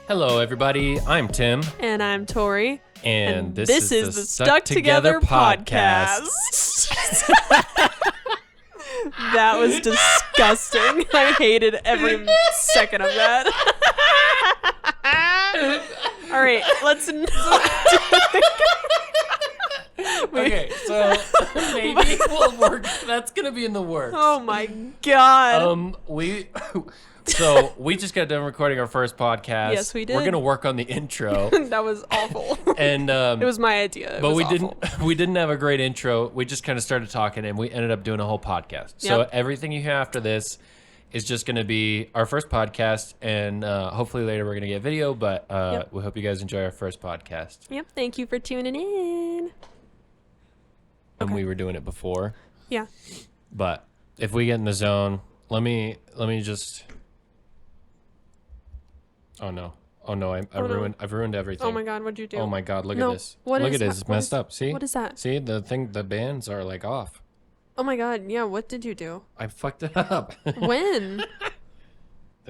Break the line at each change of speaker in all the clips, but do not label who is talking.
Hello, everybody. I'm Tim.
And I'm Tori.
And this is the Stuck Together podcast.
That was disgusting. I hated every second of that. All right, let's
Okay, so maybe we'll work. That's gonna be in the works.
Oh my god.
So we just got done recording our first podcast.
Yes, we did.
We're gonna work on the intro.
That was awful.
And
it was my idea.
But we didn't have a great intro. We just kind of started talking, and we ended up doing a whole podcast. So everything you hear after this is just going to be our first podcast, and hopefully later we're going to get video, but we hope you guys enjoy our first podcast.
Yep, thank you for tuning in.
And we were doing it before.
Yeah.
But if we get in the zone, let me just... Oh no, I've ruined everything.
Oh my god, what'd you do?
Oh my god, look at this.
Look
at this, it's messed up. See?
What is that?
See, the bands are like off.
Oh my god, yeah, what did you do?
I fucked it up.
When?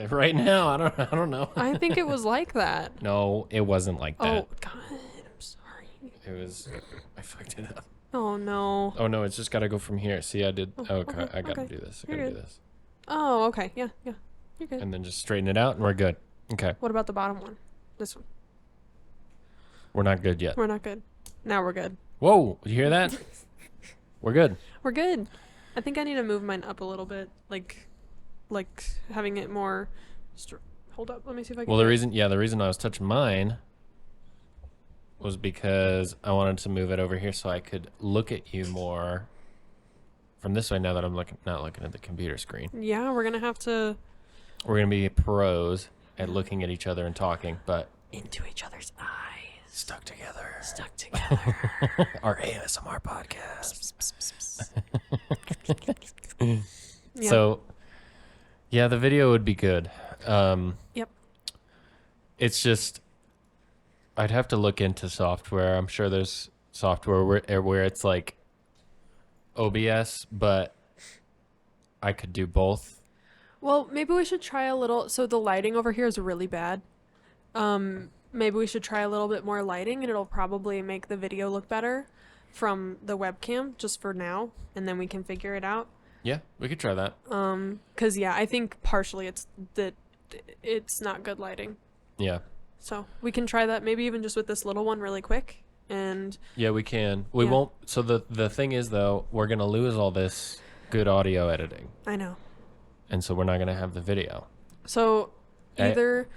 Right now, I don't know.
I think it was like that.
No, it wasn't like that.
Oh god, I'm sorry.
I fucked it up.
Oh no.
Oh no, it's just gotta go from here. See, I did. Okay, I gotta do this.
Oh, okay, yeah, you're good.
And then just straighten it out, and we're good. Okay.
What about the bottom one? This one.
We're not good yet.
We're not good. Now we're good.
Whoa, you hear that? We're good.
We're good. I think I need to move mine up a little bit, like having it more. Hold up, let me see if I can.
Well, the reason I was touching mine was because I wanted to move it over here so I could look at you more from this way. Now that I'm not looking at the computer screen.
Yeah, we're gonna have to.
We're gonna be pros at looking at each other and talking, but
into each other's eyes.
Stuck together. Our ASMR podcast.
Yeah.
So, yeah, the video would be good.
Yep.
It's just, I'd have to look into software. I'm sure there's software where it's like OBS, but I could do both.
Well, maybe we should try a little. So the lighting over here is really bad. Maybe we should try a little bit more lighting, and it'll probably make the video look better from the webcam just for now, and then we can figure it out.
Yeah, we could try that.
'Cause yeah, I think partially it's that it's not good lighting.
Yeah.
So we can try that maybe even just with this little one really quick. And
yeah, we can. We won't. So the thing is though, we're gonna lose all this good audio editing.
I know.
And so we're not going to have the video.
So either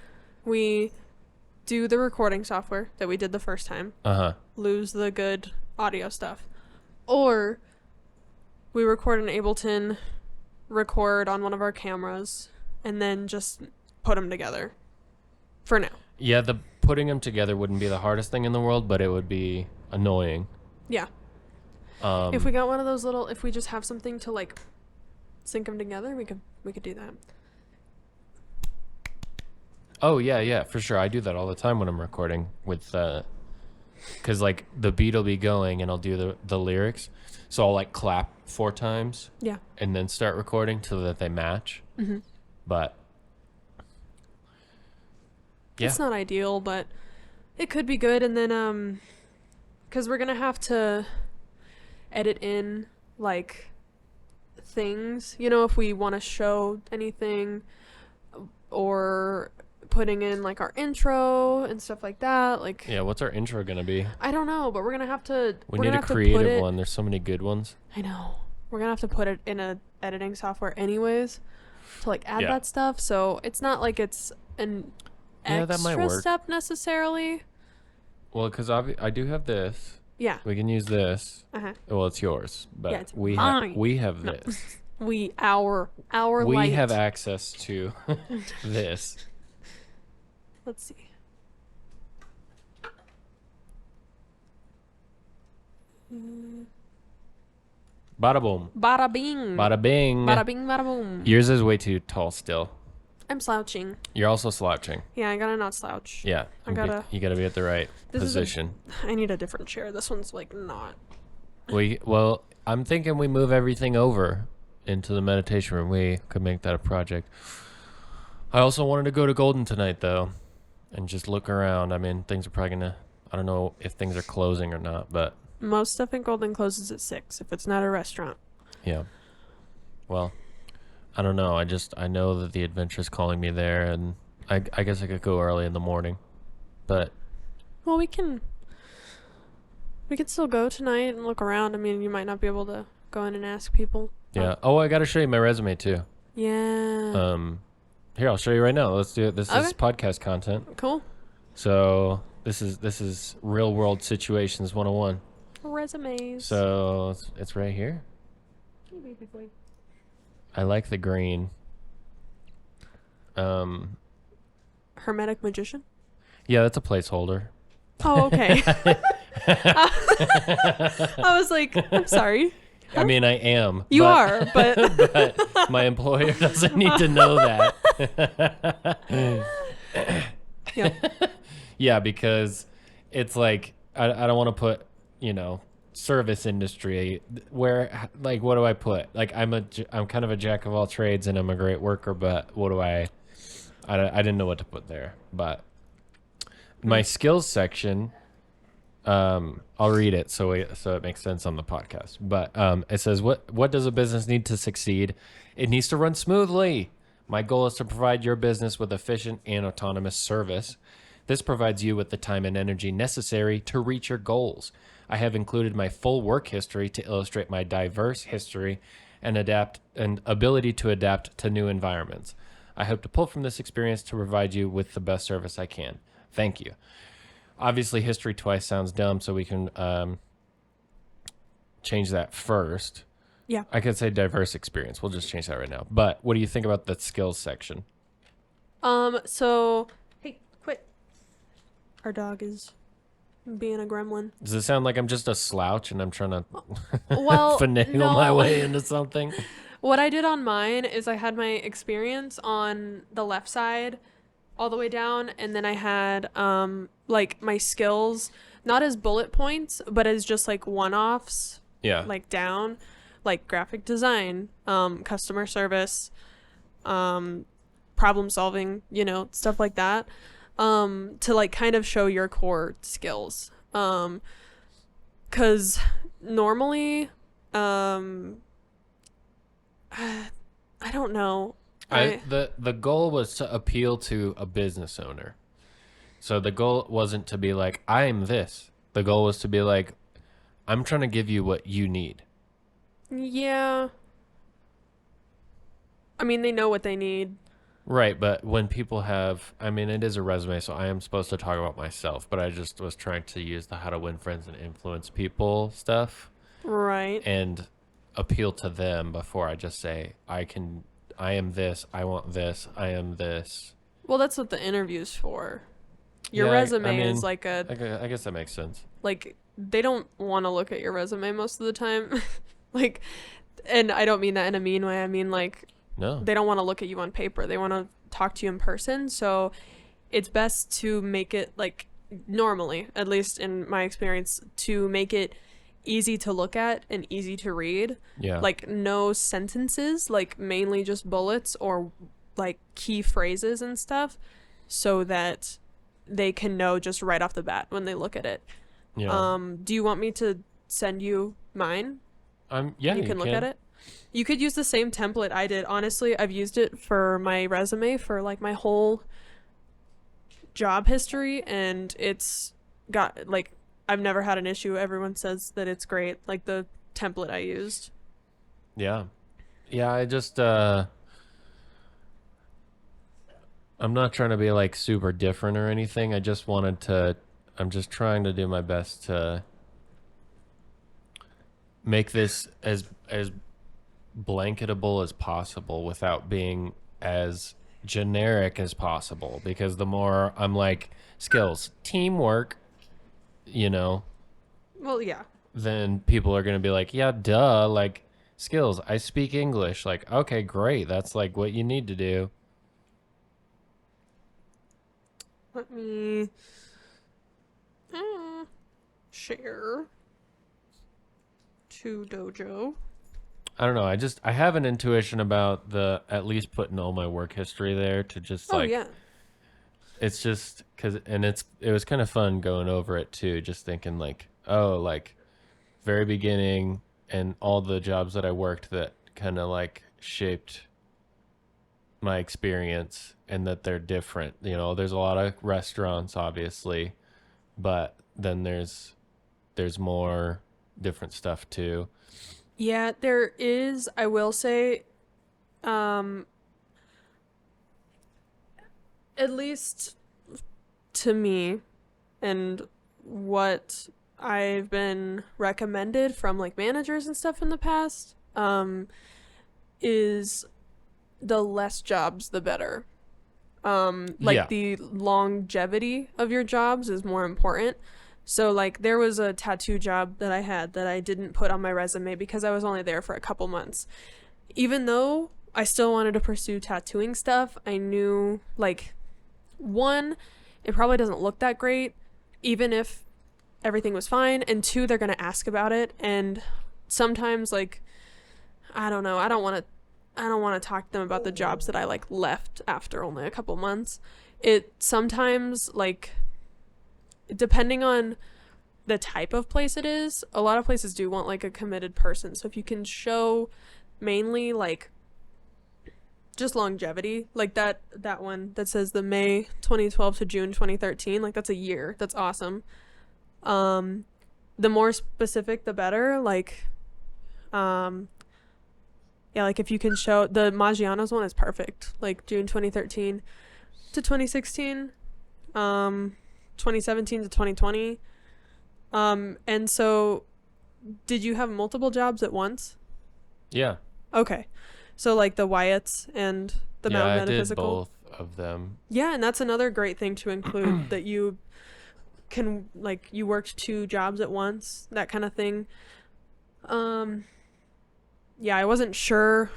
we do the recording software that we did the first time, lose the good audio stuff, or we record in Ableton, record on one of our cameras, and then just put them together for now.
Yeah, the putting them together wouldn't be the hardest thing in the world, but it would be annoying.
Yeah. If we got one of those little, if we just have something to like sync them together, we could do that.
Oh yeah, for sure. I do that all the time when I'm recording with because like the beat will be going and I'll do the lyrics, so I'll like clap 4 times, and then start recording so that they match. But yeah,
it's not ideal, but it could be good. And then because we're gonna have to edit in like things, if we want to show anything, or putting in like our intro and stuff like that. Like, yeah,
what's our intro gonna be?
I don't know, but we're gonna have to.
We need a creative one. There's so many good ones.
I know. We're gonna have to put it in a editing software anyways to like add that stuff. So it's not like it's an extra step necessarily.
Well, because I do have this.
Yeah.
We can use this. Well, it's yours, but
it's
we have this.
Our
we
light.
have access to this.
Let's see.
Bada boom.
Bada bing.
Bada bing.
Bada bing, bada boom.
Yours is way too tall still.
I'm slouching.
You're also slouching.
Yeah, I gotta not slouch.
Yeah. You gotta be at the right position.
I need a different chair. This one's like not.
Well, I'm thinking we move everything over into the meditation room. We could make that a project. I also wanted to go to Golden tonight, though. and just look around. I mean, things are probably gonna. I don't know if things are closing or not, but
most stuff in Golden closes at 6 if it's not a restaurant.
Yeah. Well, I don't know. I know that the adventure's calling me there, and I guess I could go early in the morning, but.
Well, we can still go tonight and look around. I mean, you might not be able to go in and ask people.
Yeah. Oh, I got to show you my resume too.
Yeah.
Here, I'll show you right now. Let's do it. This is podcast content.
Cool.
So this is real world situations 101.
Resumes.
So it's right here. I like the green.
Hermetic magician?
Yeah, that's a placeholder.
Oh, okay. I was like, I'm sorry.
I mean, I am.
You are, but...
but my employer doesn't need to know that.
Yeah.
Yeah, because it's like, I don't want to put, service industry where, like, what do I put? Like, I'm kind of a jack of all trades and I'm a great worker, but what do I didn't know what to put there. But my skills section, I'll read it so it makes sense on the podcast. But it says, what does a business need to succeed? It needs to run smoothly. My goal is to provide your business with efficient and autonomous service. This provides you with the time and energy necessary to reach your goals. I have included my full work history to illustrate my diverse history and ability to adapt to new environments. I hope to pull from this experience to provide you with the best service I can. Thank you. Obviously, history twice sounds dumb, so we can change that first.
Yeah.
I could say diverse experience. We'll just change that right now. But what do you think about the skills section?
So, hey, quit. Our dog is being a gremlin.
Does it sound like I'm just a slouch and I'm trying to
finagle
my way into something?
What I did on mine is I had my experience on the left side all the way down, and then I had like my skills, not as bullet points, but as just like one-offs.
Yeah.
Like down, like graphic design, customer service, problem solving, stuff like that, to like kind of show your core skills. 'Cause normally, I don't know.
The goal was to appeal to a business owner. So the goal wasn't to be like, I'm this. The goal was to be like, I'm trying to give you what you need.
Yeah. I mean, they know what they need.
Right, but when people have, I mean, it is a resume, so I am supposed to talk about myself, but I just was trying to use the how to win friends and influence people stuff.
Right.
And appeal to them before I just say, I am this, I want this, I am this.
Well, that's what the interview's for. Your resume is like
I guess that makes sense.
Like, they don't want to look at your resume most of the time. Like, and I don't mean that in a mean way. I mean, like,
no,
they don't want to look at you on paper. They want to talk to you in person. So it's best to make it, like, normally, at least in my experience, to make it easy to look at and easy to read.
Yeah.
Like, no sentences, like mainly just bullets or like key phrases and stuff, so that they can know just right off the bat when they look at it.
Yeah.
Do you want me to send you mine?
Yeah,
you can look at it. You could use the same template I did. Honestly, I've used it for my resume for like my whole job history, and it's got like, I've never had an issue. Everyone says that it's great, like the template I used.
Yeah. Yeah, I just I'm not trying to be like super different or anything. I'm just trying to do my best to make this as blanketable as possible without being as generic as possible, because the more I'm like skills, teamwork,
Well, yeah.
then people are going to be like, yeah, duh, like skills, I speak English. Like, okay, great. That's like what you need to do.
Let me share to Dojo.
I don't know. I have an intuition about at least putting all my work history there to just
yeah.
it's just it was kind of fun going over it too, just thinking like, oh, like very beginning and all the jobs that I worked that kind of like shaped my experience, and that they're different. You know, there's a lot of restaurants obviously, but then there's more different stuff too.
Yeah, there is. I will say, at least to me, and what I've been recommended from like managers and stuff in the past, is the less jobs, the better. The longevity of your jobs is more important. So, like, there was a tattoo job that I had that I didn't put on my resume because I was only there for a couple months. Even though I still wanted to pursue tattooing stuff, I knew, like, one, it probably doesn't look that great, even if everything was fine. And two, they're going to ask about it. And sometimes, like, I don't know, I don't want to talk to them about the jobs that I, like, left after only a couple months. It sometimes, like, depending on the type of place it is, a lot of places do want like a committed person. So if you can show mainly like just longevity, like that one that says the May 2012 to June 2013, like that's a year. That's awesome. The more specific the better. Like like if you can show the Maggiano's one is perfect. Like June 2013 to 2016. 2017 to 2020. And so did you have multiple jobs at once?
Yeah.
Okay. So like the Wyatts and the Mount Metaphysical?
Yeah, I did both of them.
Yeah, and that's another great thing to include, that you can, like, you worked 2 jobs at once, that kind of thing. Yeah, I wasn't sure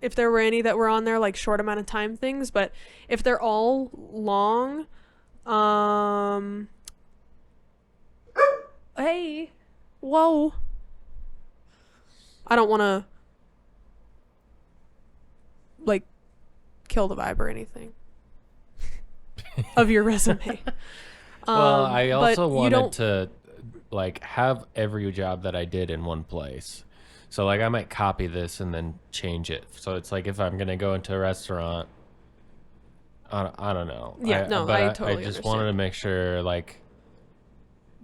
if there were any that were on there, like short amount of time things, but if they're all long, hey, whoa, I don't want to like kill the vibe or anything of your resume.
Well, I also wanted to like have every job that I did in one place. So like I might copy this and then change it. So it's like if I'm going to go into a restaurant, I don't know.
Yeah, I totally
I just
understand.
wanted to make sure like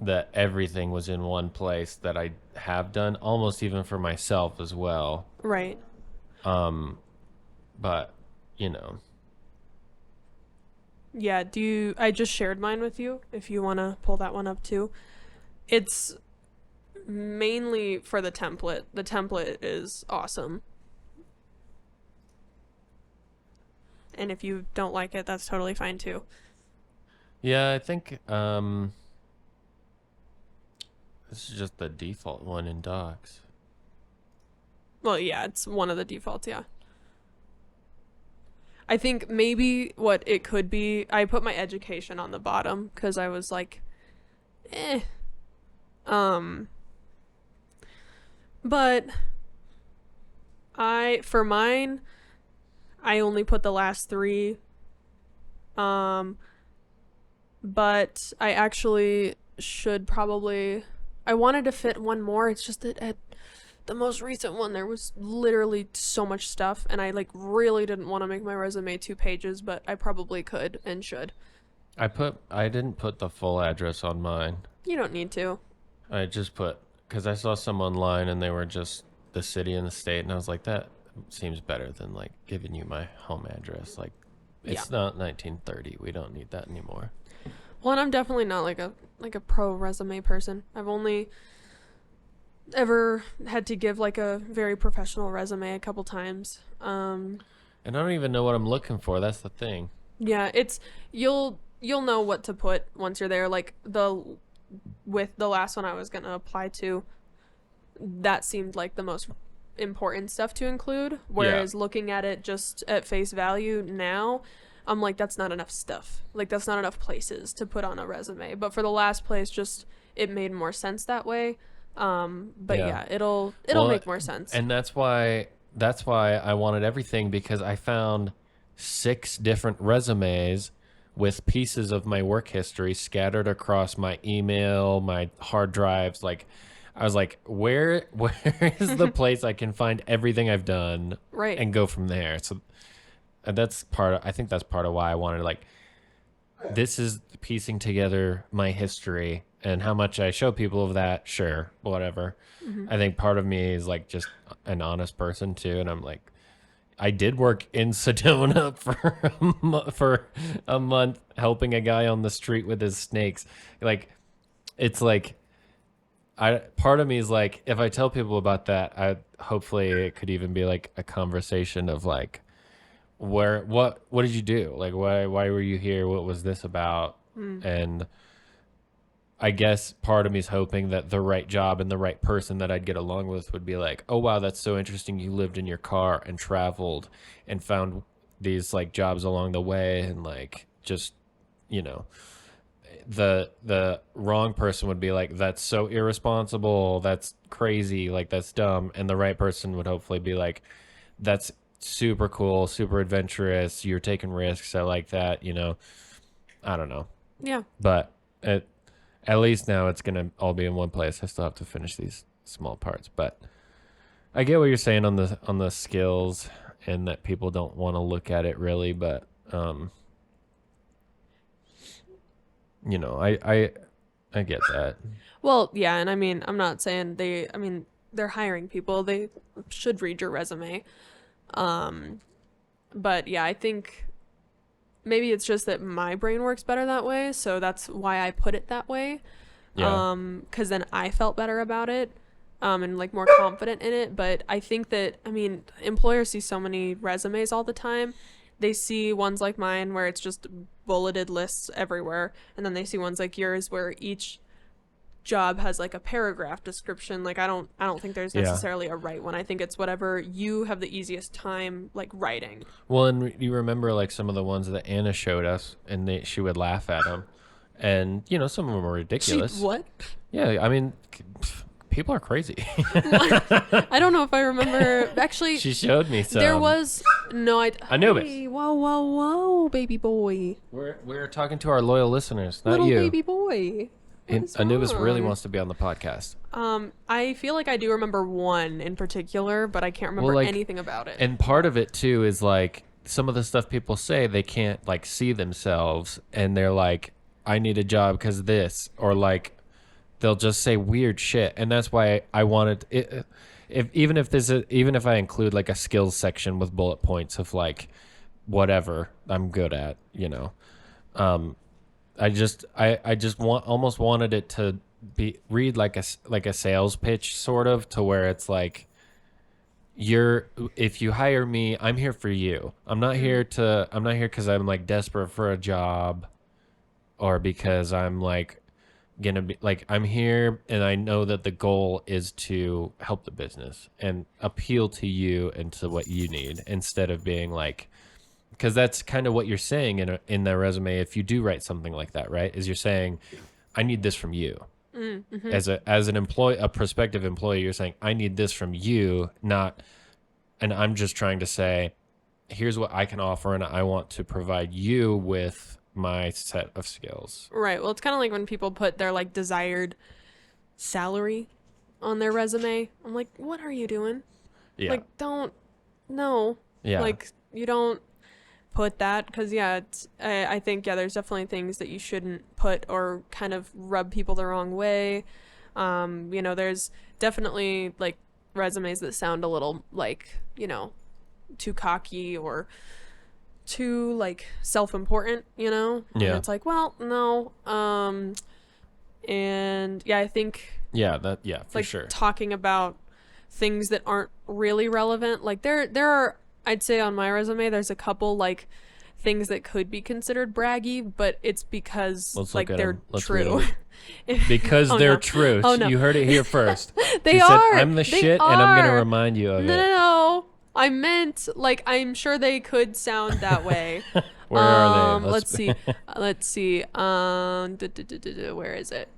that everything was in one place that I have done, almost even for myself as well.
Right.
But you know.
Yeah, I just shared mine with you if you want to pull that one up too. It's mainly for the template. The template is awesome. And if you don't like it, that's totally fine too.
Yeah, I think this is just the default one in Docs.
Well, yeah, it's one of the defaults, yeah. I think maybe what it could be, I put my education on the bottom because I was like, But for mine, I only put the last 3. But I actually should probably, I wanted to fit one more. It's just that at the most recent one, there was literally so much stuff, and I like really didn't want to make my resume 2 pages, but I probably could and should.
I didn't put the full address on mine.
You don't need to.
I just put, because I saw some online and they were just the city and the state, and I was like, that seems better than like giving you my home address. Like, it's not 1930. We don't need that anymore.
Well, and I'm definitely not like a pro resume person. I've only ever had to give like a very professional resume a couple times.
And I don't even know what I'm looking for. That's the thing.
Yeah, it's you'll know what to put once you're there. Like with the last one I was gonna apply to, that seemed like the most important stuff to include. Whereas looking at it just at face value now, I'm like, that's not enough stuff. Like, that's not enough places to put on a resume. But for the last place, just it made more sense that way. But it'll make more sense.
And that's why I wanted everything, because I found 6 different resumes with pieces of my work history scattered across my email, my hard drives. Like, I was like, where is the place I can find everything I've done,
right,
and go from there? So I think that's part of why I wanted, like, this is piecing together my history, and how much I show people of that, sure, whatever. Mm-hmm. I think part of me is like just an honest person too, and I'm like, I did work in Sedona for a month helping a guy on the street with his snakes. Like, it's like, part of me is like, if I tell people about that, hopefully it could even be like a conversation of like, what did you do? Like, why were you here? What was this about? And I guess part of me is hoping that the right job and the right person that I'd get along with would be like, oh, wow, that's so interesting. You lived in your car and traveled and found these like jobs along the way. And like, just, you know, the wrong person would be like, that's so irresponsible. That's crazy. Like, that's dumb. And the right person would hopefully be like, that's super cool, super adventurous. You're taking risks. I like that, you know. I don't know.
Yeah.
But at least now it's gonna all be in one place. I still have to finish these small parts, but I get what you're saying on the skills, and that people don't want to look at it really. But you know, I get that.
Well, yeah, and I mean, I'm not saying they're hiring people. They should read your resume. But yeah, I think maybe it's just that my brain works better that way, so that's why I put it that way. Yeah. 'Cause then I felt better about it, and like more confident in it. But I think that, I mean, employers see so many resumes all the time. They see ones like mine where it's just bulleted lists everywhere, and then they see ones like yours where each job has like a paragraph description. Like, I don't think there's necessarily a right one. I think it's whatever you have the easiest time like writing.
Well, and you remember like some of the ones that Anna showed us, and she would laugh at them, and you know, some of them were ridiculous.
What?
Yeah, I mean, people are crazy.
I don't know if I remember. Actually,
she showed me some.
There was
Anubis.
Hey, whoa, baby boy.
We're talking to our loyal listeners, not
little
you.
Baby boy.
Anubis really wants to be on the podcast.
I feel like I do remember one in particular, but I can't remember anything about it.
And part of it too is like, some of the stuff people say, they can't like see themselves, and they're like, I need a job because this, or like they'll just say weird shit, and that's why I wanted it. Even if I include like a skills section with bullet points of like whatever I'm good at, you know. I just almost wanted it to read like a sales pitch, sort of, to where it's like, if you hire me, I'm here for you. I'm not here because I'm like desperate for a job, or because I'm like gonna be like, I'm here and I know that the goal is to help the business and appeal to you and to what you need, instead of being like, because that's kind of what you're saying in the resume. If you do write something like that, right, is you're saying, I need this from you. Mm-hmm. As an employee, a prospective employee, you're saying, I need this from you, not, and I'm just trying to say, here's what I can offer, and I want to provide you with my set of skills.
Right. Well, it's kind of like when people put their like desired salary on their resume. I'm like, what are you doing? Yeah. Like, no. Yeah. Like, you don't put that, because I think there's definitely things that you shouldn't put, or kind of rub people the wrong way. You know, there's definitely like resumes that sound a little like, you know, too cocky or too like self-important, you know. Yeah. And it's like, well, no. And yeah, I think
for
like,
sure,
talking about things that aren't really relevant, like there are, I'd say on my resume, there's a couple like things that could be considered braggy, but it's because like they're true.
Because they're true. Oh, no. You heard it here first.
They are.
Said, I'm the shit, and I'm going to remind you of it.
No. I meant, like, I'm sure they could sound that way.
Where are they?
Let's see. Where is it?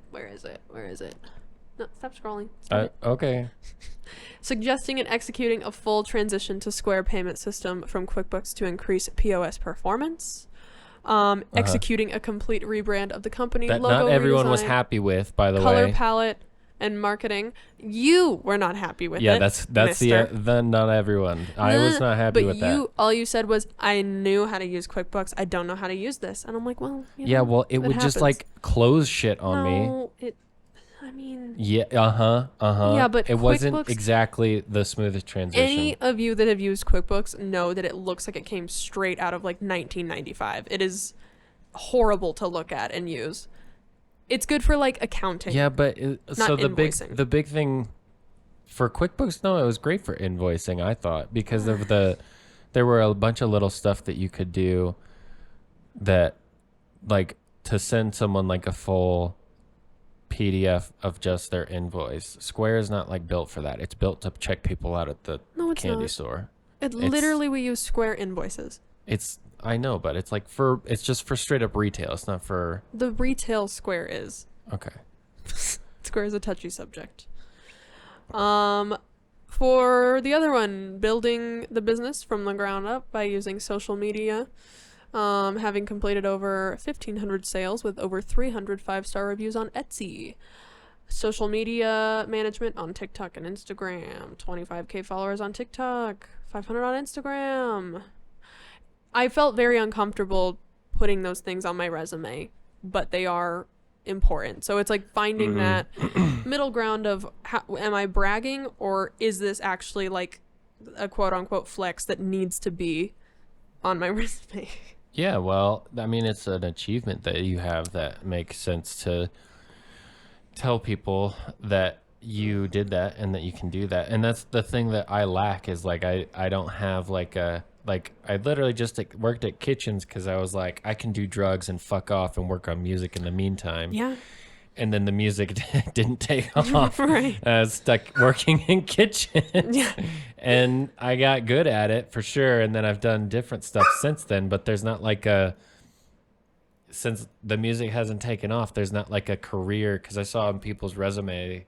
No, stop scrolling.
Okay.
Suggesting and executing a full transition to Square payment system from QuickBooks to increase POS performance. executing a complete rebrand of the company.
That
logo
not everyone
redesign,
was happy with, by the
color
way.
palette and marketing. You were not happy with it.
Yeah, that's the not everyone. I was not happy with that.
But all you said was, I knew how to use QuickBooks. I don't know how to use this. And I'm like, well,
yeah, well, it would happens. Just like close shit on me.
I mean,
yeah, yeah,
but
it wasn't exactly the smoothest transition.
Any of you that have used QuickBooks know that it looks like it came straight out of like 1995. It is horrible to look at and use. It's good for like accounting.
Yeah, but so the big thing for QuickBooks, no, it was great for invoicing, I thought, because of there were a bunch of little stuff that you could do that, like, to send someone like a full PDF of just their invoice. Square is not like built for that. It's built to check people out at the candy store.
Literally, we use Square invoices.
I know, but it's like it's just for straight up retail. It's not for
the retail. Square is
okay.
Square is a touchy subject. For the other one, building the business from the ground up by using social media. Having completed over 1,500 sales with over 300 5-star reviews on Etsy. Social media management on TikTok and Instagram. 25K followers on TikTok. 500 on Instagram. I felt very uncomfortable putting those things on my resume, but they are important. So it's like finding that middle ground of am I bragging, or is this actually like a quote unquote flex that needs to be on my resume?
Yeah, well, I mean, it's an achievement that you have that makes sense to tell people that you did that and that you can do that. And that's the thing that I lack is like I don't have like I literally just worked at kitchens because I was like, I can do drugs and fuck off and work on music in the meantime.
Yeah.
And then the music didn't take off.
Right.
I was stuck working in kitchens.
Yeah.
And I got good at it for sure. And then I've done different stuff since then. But there's not like since the music hasn't taken off, there's not like a career. Because I saw in people's resume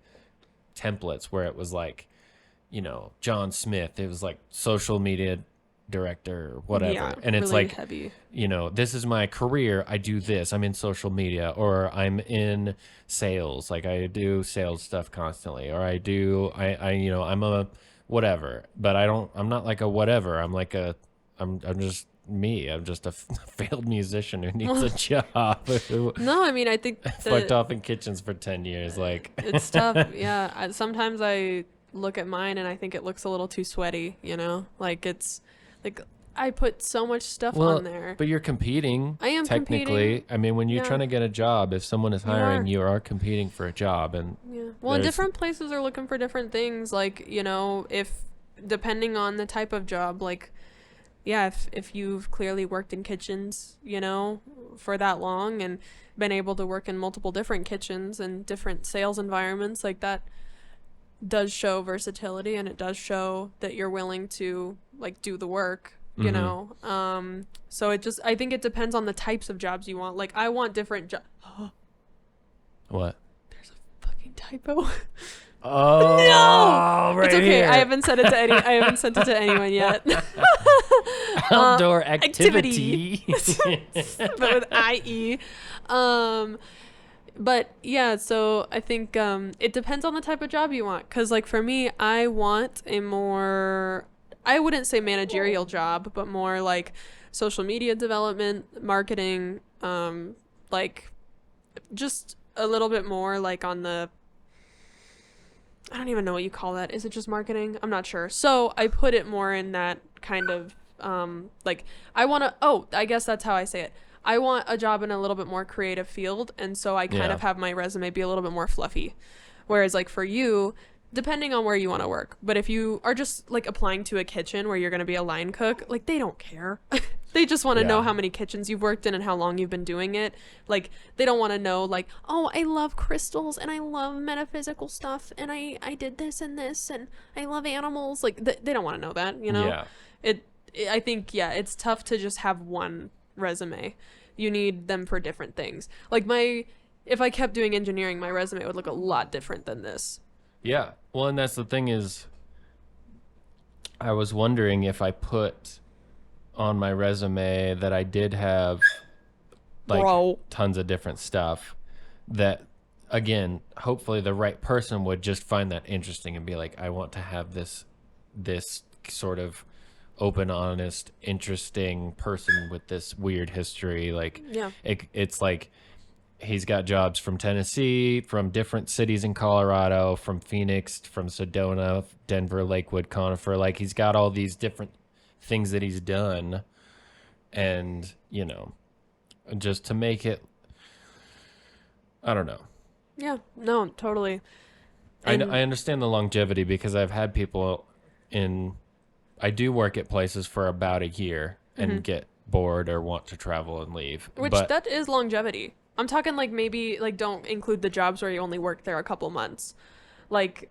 templates where it was like, John Smith. It was like social media director or whatever. Yeah, and it's really like heavy. This is my career. I do this. I'm in social media, or I'm in sales. Like I do sales stuff constantly, or I'm a whatever, but I'm not like a whatever. I'm just me. I'm just a failed musician who needs a job.
No, I mean, I think
fucked off in kitchens for 10 years. Like
it's tough. Yeah. Sometimes I look at mine and I think it looks a little too sweaty, like it's like I put so much stuff on there.
But you're competing.
I am
technically.
Competing.
I mean, when you're trying to get a job, if someone is hiring, you are competing for a job. And
well, different places are looking for different things. Like, if depending on the type of job, like, if you've clearly worked in kitchens, for that long and been able to work in multiple different kitchens and different sales environments, like that does show versatility, and it does show that you're willing to like do the work, so I think it depends on the types of jobs you want. Like I want different jobs.
What?
There's a fucking typo.
Oh no! Right, it's okay.
Here. I haven't sent it to anyone yet.
Outdoor activity.
But with IE. But yeah, so I think it depends on the type of job you want. Because like for me, I want a more, I wouldn't say managerial job, but more like social media development, marketing, like just a little bit more like on the, I don't even know what you call that. Is it just marketing? I'm not sure. So I put it more in that kind of like I want to, I guess that's how I say it. I want a job in a little bit more creative field, and so I kind of have my resume be a little bit more fluffy. Whereas like for you, depending on where you want to work, but if you are just like applying to a kitchen where you're going to be a line cook, like they don't care. They just want to know how many kitchens you've worked in and how long you've been doing it. Like they don't want to know like, oh, I love crystals and I love metaphysical stuff and I did this and this and I love animals. Like they don't want to know that, I think it's tough to just have one resume. You need them for different things. Like if I kept doing engineering, my resume would look a lot different than this.
Yeah. Well, and that's the thing is I was wondering if I put on my resume that I did have like tons of different stuff that, again, hopefully the right person would just find that interesting and be like, I want to have this sort of open, honest, interesting person with this weird history. Like, it's like he's got jobs from Tennessee, from different cities in Colorado, from Phoenix, from Sedona, Denver, Lakewood, Conifer. Like, he's got all these different things that he's done. And, you know, just to make it, I don't know.
Yeah, no, totally.
I understand the longevity because I've had people I do work at places for about a year and get bored or want to travel and leave.
That is longevity. I'm talking like maybe like don't include the jobs where you only work there a couple months. Like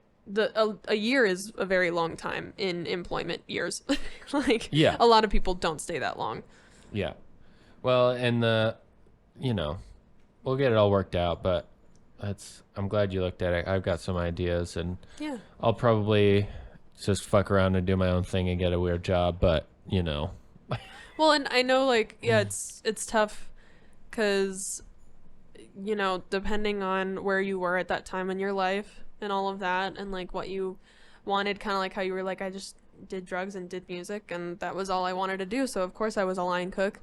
a year is a very long time in employment years. Like a lot of people don't stay that long.
Yeah. Well, and we'll get it all worked out, but I'm glad you looked at it. I've got some ideas, and I'll probably just fuck around and do my own thing and get a weird job, but you know.
Well, and I know like it's tough because you know, depending on where you were at that time in your life and all of that, and like what you wanted, kind of like how you were like, I just did drugs and did music, and that was all I wanted to do. So of course I was a line cook,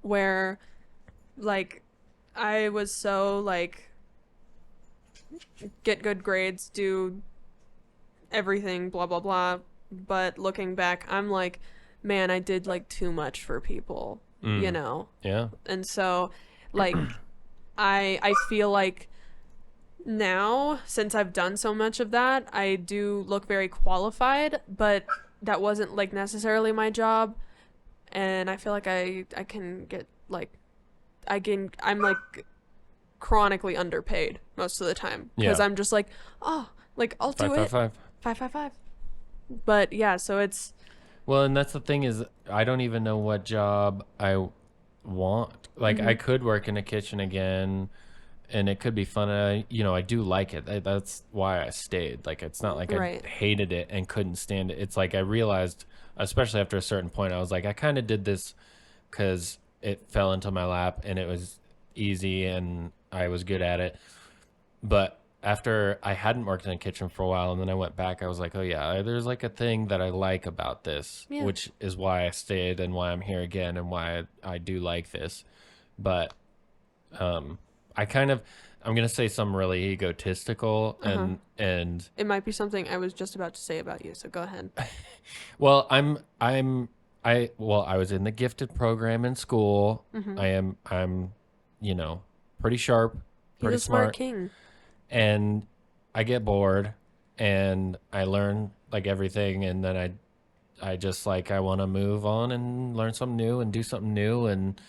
where like I was so like get good grades, do everything, blah blah blah. But looking back, I'm like, man, I did like too much for people, you know?
Yeah.
And so like I feel like now, since I've done so much of that, I do look very qualified, but that wasn't like necessarily my job. And I feel like I can get like I'm like chronically underpaid most of the time because I'm just like, oh, like I'll do it 555. But yeah, so it's
well, and that's the thing is I don't even know what job I want. Like I could work in a kitchen again, and it could be fun. I do like it. That's why I stayed. Like it's not like I hated it and couldn't stand it. It's like I realized, especially after a certain point, I was like, I kind of did this because it fell into my lap and it was easy and I was good at it. But after I hadn't worked in a kitchen for a while and then I went back, I was like, oh yeah, there's like a thing that I like about this, which is why I stayed and why I'm here again and why I do like this. But I'm going to say something really egotistical and
it might be something I was just about to say about you. So go ahead.
Well, I was in the gifted program in school. I'm pretty sharp, pretty smart
king.
And I get bored and I learn like everything. And then I just like, I want to move on and learn something new and do something new. And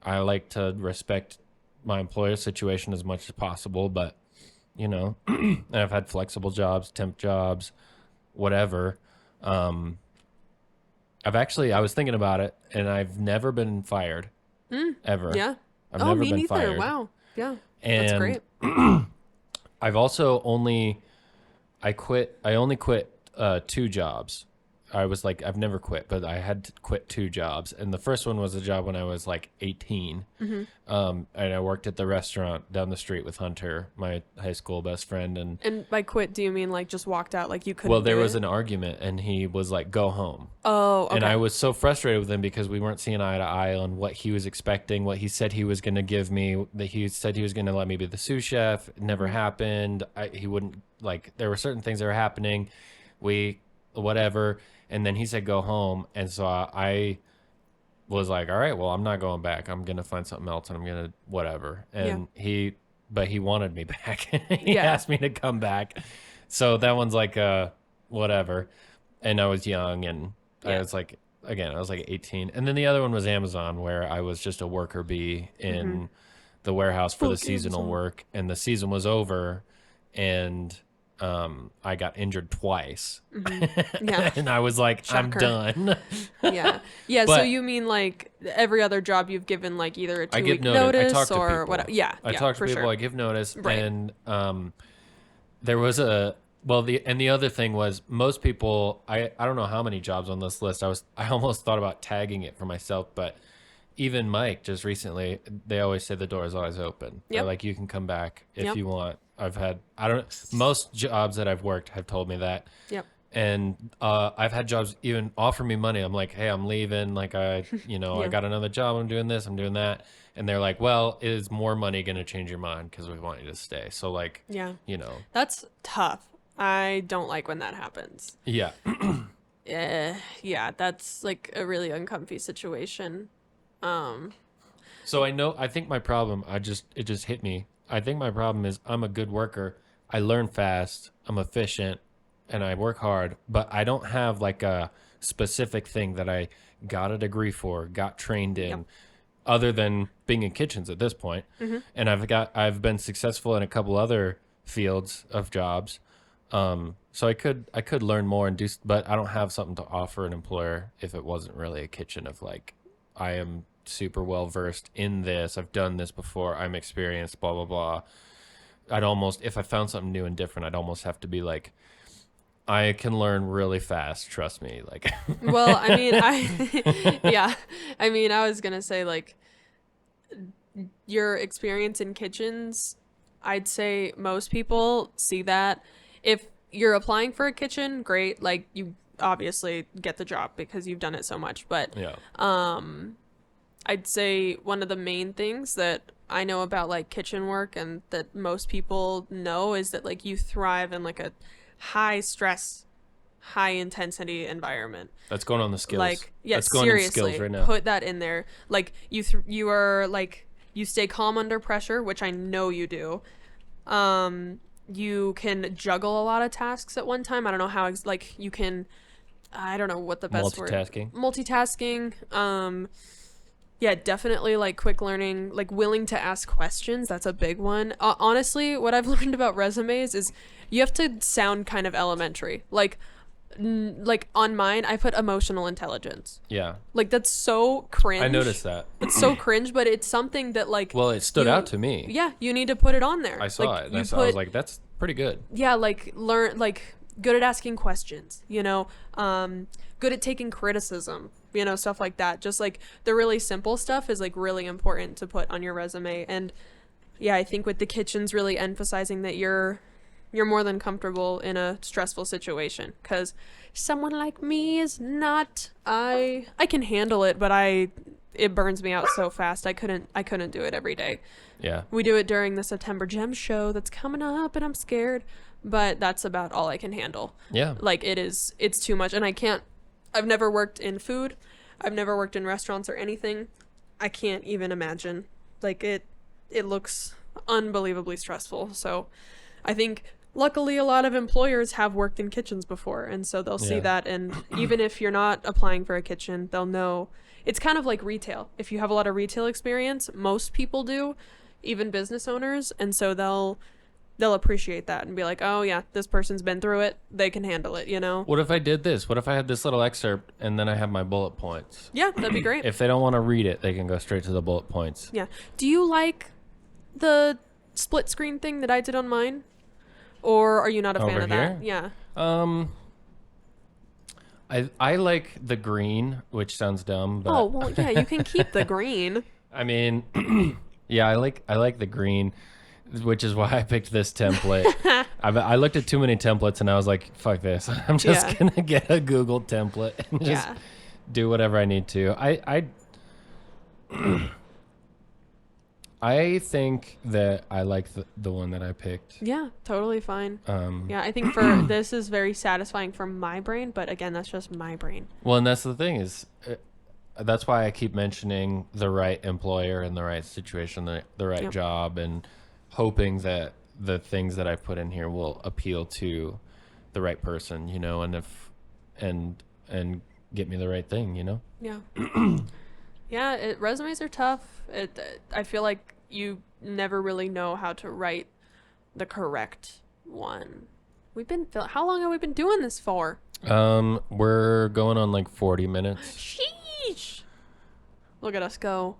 I like to respect my employer situation as much as possible, but and I've had flexible jobs, temp jobs, whatever. I was thinking about it and I've never been fired ever.
Yeah.
I've never
me
been
neither.
fired.
Wow. Yeah.
And
that's great.
I've also only quit 2 jobs. I was like, I've never quit, but I had to quit 2 jobs. And the first one was a job when I was like 18. And I worked at the restaurant down the street with Hunter, my high school best friend. And
by quit, do you mean like just walked out, like you couldn't?
Well, there was an argument and he was like, go home.
Oh, okay.
And I was so frustrated with him because we weren't seeing eye to eye on what he was expecting, what he said he was going to give me, that he said he was going to let me be the sous chef. It never happened. He wouldn't, like, there were certain things that were happening. Whatever. And then he said, go home. And so I was like, all right, well, I'm not going back. I'm going to find something else and I'm going to whatever. And he wanted me back. He asked me to come back. So that one's like, whatever. And I was young and I was like, I was like 18. And then the other one was Amazon, where I was just a worker bee in the warehouse for the seasonal work. And the season was over and I got injured twice. And I was like, shocker. I'm done.
Yeah. But, so you mean like every other job you've given like either a 2-week notice or whatever? Yeah.
I talk to people, sure. I give notice. Right. And there was the other thing was most people, I don't know how many jobs on this list. I almost thought about tagging it for myself, but even Mike just recently, they always say the door is always open. Yep. They're like, you can come back if you want. Most jobs that I've worked have told me that.
Yep.
And I've had jobs even offer me money. I'm like, hey, I'm leaving. Like, I got another job. I'm doing this. I'm doing that. And they're like, well, is more money going to change your mind? Because we want you to stay. So, like,
That's tough. I don't like when that happens.
Yeah.
Yeah, that's like a really uncomfy situation.
So I think my problem, it just hit me. I think my problem is I'm a good worker. I learn fast. I'm efficient. And I work hard, but I don't have like a specific thing that I got a degree for, got trained in, other than being in kitchens at this point. Mm-hmm. And I've been successful in a couple other fields of jobs. So I could learn more and but I don't have something to offer an employer if it wasn't really a kitchen of like, I am super well versed in this. I've done this before. I'm experienced, blah, blah, blah. If I found something new and different, I'd almost have to be like, I can learn really fast. Trust me. Like,
well, I mean, I was going to say like your experience in kitchens, I'd say most people see that. If you're applying for a kitchen, great. Like you obviously get the job because you've done it so much. But I'd say one of the main things that I know about like kitchen work and that most people know is that like you thrive in like a high stress, high intensity environment.
That's going on the skills.
Like, yeah,
that's going
seriously,
on skills right now.
Put that in there. Like you are like, you stay calm under pressure, which I know you do. You can juggle a lot of tasks at one time. I don't know how, you can, I don't know what the best word. Multitasking. Yeah, definitely like quick learning, like willing to ask questions. That's a big one. Honestly, what I've learned about resumes is you have to sound kind of elementary. Like on mine, I put emotional intelligence.
Yeah.
Like that's so cringe.
I noticed that.
It's so cringe, but it's something that like.
Well, it stood out to me.
Yeah, you need to put it on there.
I saw it. And I was like, that's pretty good.
Yeah, like learn, like good at asking questions, good at taking criticism, stuff like that. Just like the really simple stuff is like really important to put on your resume. And yeah, I think with the kitchens really emphasizing that you're more than comfortable in a stressful situation, because someone like me is not. I can handle it, but it burns me out so fast. I couldn't do it every day.
Yeah.
We do it during the September Gem show that's coming up, and I'm scared, but that's about all I can handle.
Yeah.
Like it's too much, and I've never worked in food. I've never worked in restaurants or anything. I can't even imagine. Like it looks unbelievably stressful. So I think luckily a lot of employers have worked in kitchens before, and so they'll see that, and even if you're not applying for a kitchen, they'll know. It's kind of like retail. If you have a lot of retail experience, most people do, even business owners, and so they'll appreciate that and be like, oh yeah, this person's been through it, they can handle it, What
if I did this? What if I had this little excerpt and then I have my bullet points?
Yeah, that'd be great.
If they don't want to read it, they can go straight to the bullet points.
Yeah. Do you like the split screen thing that I did on mine? Or are you not a fan of that? Yeah.
I like the green, which sounds dumb, but
oh well, yeah, you can keep the green.
I mean, yeah, I like the green, which is why I picked this template. I looked at too many templates and I was like, fuck this. I'm just gonna get a Google template and just do whatever I need to. I think that I like the one that I picked.
Yeah, totally fine. Yeah, I think for this is very satisfying for my brain, but again, that's just my brain.
Well, and that's the thing is, that's why I keep mentioning the right employer and the right situation, the right job, and hoping that the things that I put in here will appeal to the right person, and get me the right thing,
Yeah. Yeah, resumes are tough. I feel like you never really know how to write the correct one. How long have we been doing this for?
We're going on like 40 minutes.
Sheesh. Look at us go.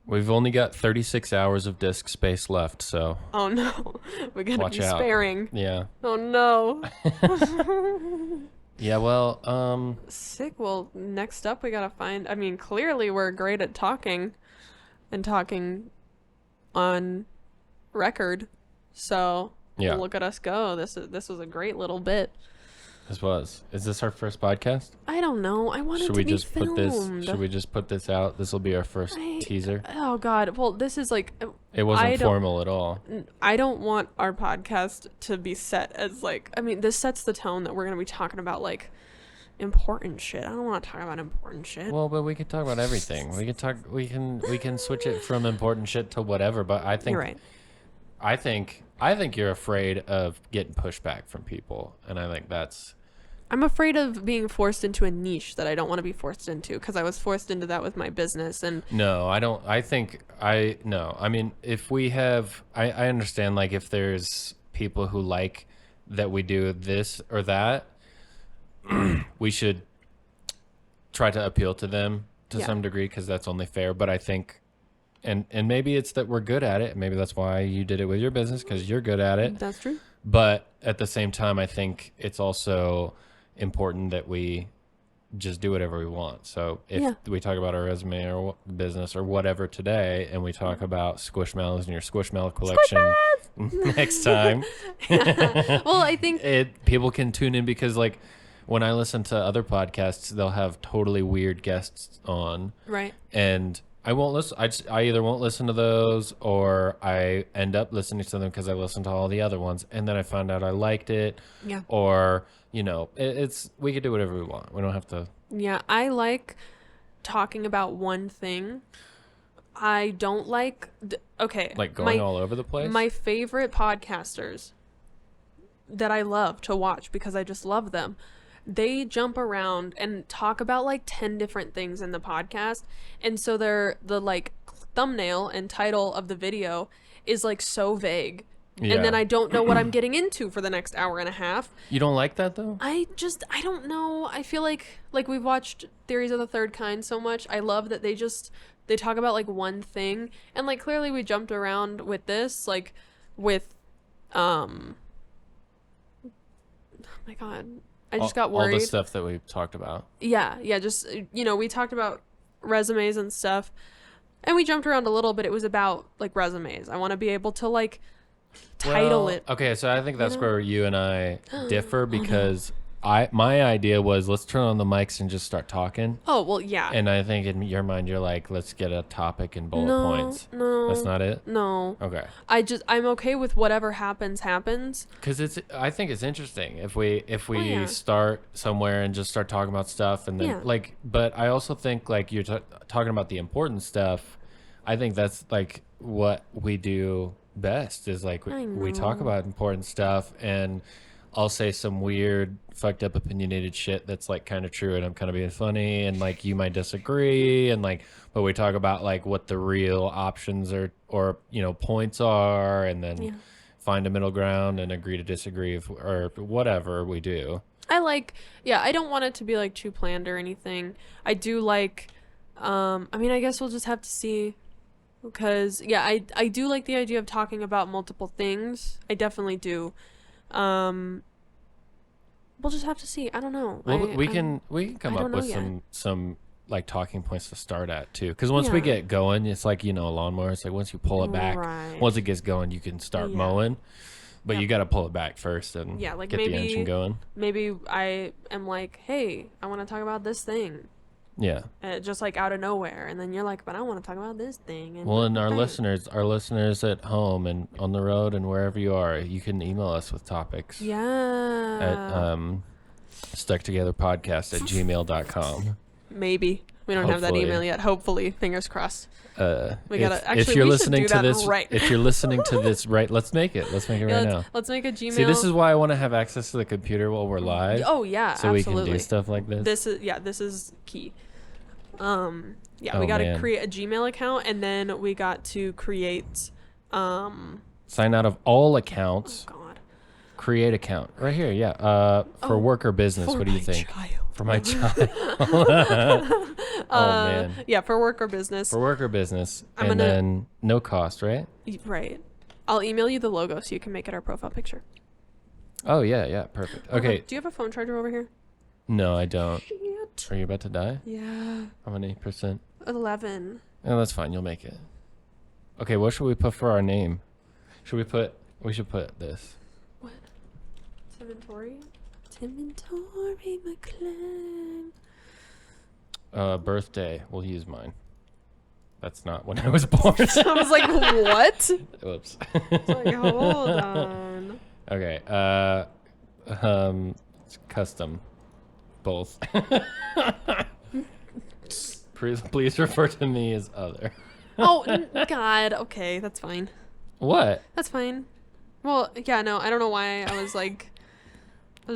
We've only got 36 hours of disk space left, so.
Oh no, we gotta be sparing.
Yeah.
Oh no.
Yeah, well,
sick. Well, next up we gotta find. I mean, clearly we're great at talking. and talking on record. So look at us go. This was a great little bit.
This was. Is this our first podcast?
I don't know. I want it to be filmed.
Should we just put this out? This will be our first teaser.
Oh God. Well, this is like.
It wasn't formal at all.
I don't want our podcast to be set as like. I mean, this sets the tone that we're gonna be talking about like important shit. I don't want to talk about important shit.
Well, but we could talk about everything. We can switch it from important shit to whatever. But I think
you're right.
I think you're afraid of getting pushback from people, and I think that's.
I'm afraid of being forced into a niche that I don't want to be forced into, because I was forced into that with my business. And
no, I don't. I mean, if we have, I understand, like, if there's people who like that we do this or that, we should try to appeal to them to some degree, because that's only fair. But I think. And maybe it's that we're good at it. Maybe that's why you did it with your business, because you're good at it.
That's true.
But at the same time, I think it's also important that we just do whatever we want. So if we talk about our resume or business or whatever today, and we talk about Squishmallows and your Squishmallow collection next time,
well, I think
people can tune in, because like when I listen to other podcasts, they'll have totally weird guests on.
Right.
And I won't listen. I either won't listen to those, or I end up listening to them because I listened to all the other ones, and then I found out I liked it.
Yeah.
Or we could do whatever we want. We don't have to.
Yeah, I like talking about one thing. I don't like.
Like going all over the place.
My favorite podcasters that I love to watch, because I just love them. They jump around and talk about like 10 different things in the podcast. And so the like thumbnail and title of the video is like so vague. Yeah. And then I don't know what I'm getting into for the next hour and a half.
You don't like that though?
I don't know. I feel like we've watched Theories of the Third Kind so much. I love that they talk about like one thing. And like clearly we jumped around with this, like with, oh my God. I just got worried.
All the stuff that we've talked about.
Yeah. Just, we talked about resumes and stuff, and we jumped around a little, but it was about like resumes. I want to be able to like title it.
Okay, so I think that's where you and I differ, because my idea was, let's turn on the mics and just start talking.
Oh, well, yeah.
And I think in your mind, you're like, let's get a topic and bullet points.
No.
That's not it?
No.
Okay.
I'm okay with whatever happens.
Because I think it's interesting if we start somewhere and just start talking about stuff, and then but I also think like you're talking about the important stuff. I think that's like what we do best, is like we talk about important stuff, and I'll say some weird, fucked up, opinionated shit that's like kind of true, and I'm kind of being funny, and like you might disagree, and like, but we talk about like what the real options or points are, and then find a middle ground and agree to disagree or whatever we do.
I don't want it to be like too planned or anything. I do like, I mean, I guess we'll just have to see, because I do like the idea of talking about multiple things. I definitely do. We'll just have to see. I don't know.
Well, we can come up with some like talking points to start at too, because once we get going, it's like a lawnmower. It's like once you pull it back, once it gets going, you can start mowing, but you got to pull it back first and
like
get the engine going.
Maybe I am like, hey, I want to talk about this thing.
Yeah.
Just like out of nowhere, and then you're like, but I want to talk about this thing.
And our listeners at home and on the road and wherever you are, you can email us with topics.
Yeah.
At stucktogetherpodcast@gmail.com.
Maybe we don't have that email yet. Hopefully, fingers crossed.
We gotta actually. If you're listening to this, if you're listening to this, let's make it. Let's make it right now.
Let's make a Gmail.
See, this is why I want to have access to the computer while we're live.
Oh yeah,
so
absolutely.
we can do stuff like this.
This is key. We got to create a Gmail account, and then we got to create.
Sign out of all accounts.
Oh God.
Create account right here. Yeah. For work or business. What do you think? For my child. Oh man.
Yeah, for work or business.
For work or business, then no cost, right?
Right. I'll email you the logo so you can make it our profile picture.
Oh yeah, perfect. Okay.
Do you have a phone charger over here?
No, I don't.
Shit.
Are you about to die?
Yeah.
How many %?
11.
Oh, that's fine. You'll make it. Okay, what should we put for our name? We should put this.
What? Tim and Tori? Tim and Tori McClane.
Birthday. We'll use mine. That's not when I was born.
I was like, what?
Whoops.
It's like, hold on.
Okay. It's custom. Both. Please refer to me as other.
Oh, God. Okay, that's fine.
What?
That's fine. Well, yeah, no, I don't know why I was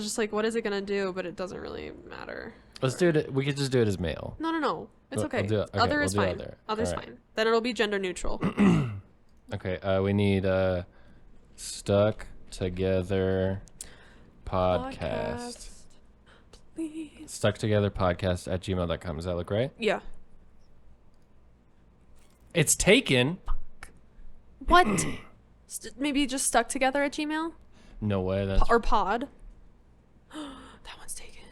just like, what is it going to do? But it doesn't really matter.
Let's do it. We could just do it as male.
No. It's okay.
We'll do it. Okay,
other is
we'll do
fine.
Other.
Other's
right.
fine. Then it'll be gender neutral.
Okay. We need Stuck Together Podcast.
Please.
Stuck Together Podcast at gmail.com. Does that look right?
Yeah.
It's taken.
What? Maybe just stuck together at Gmail?
No way. That's
Or pod. That one's taken.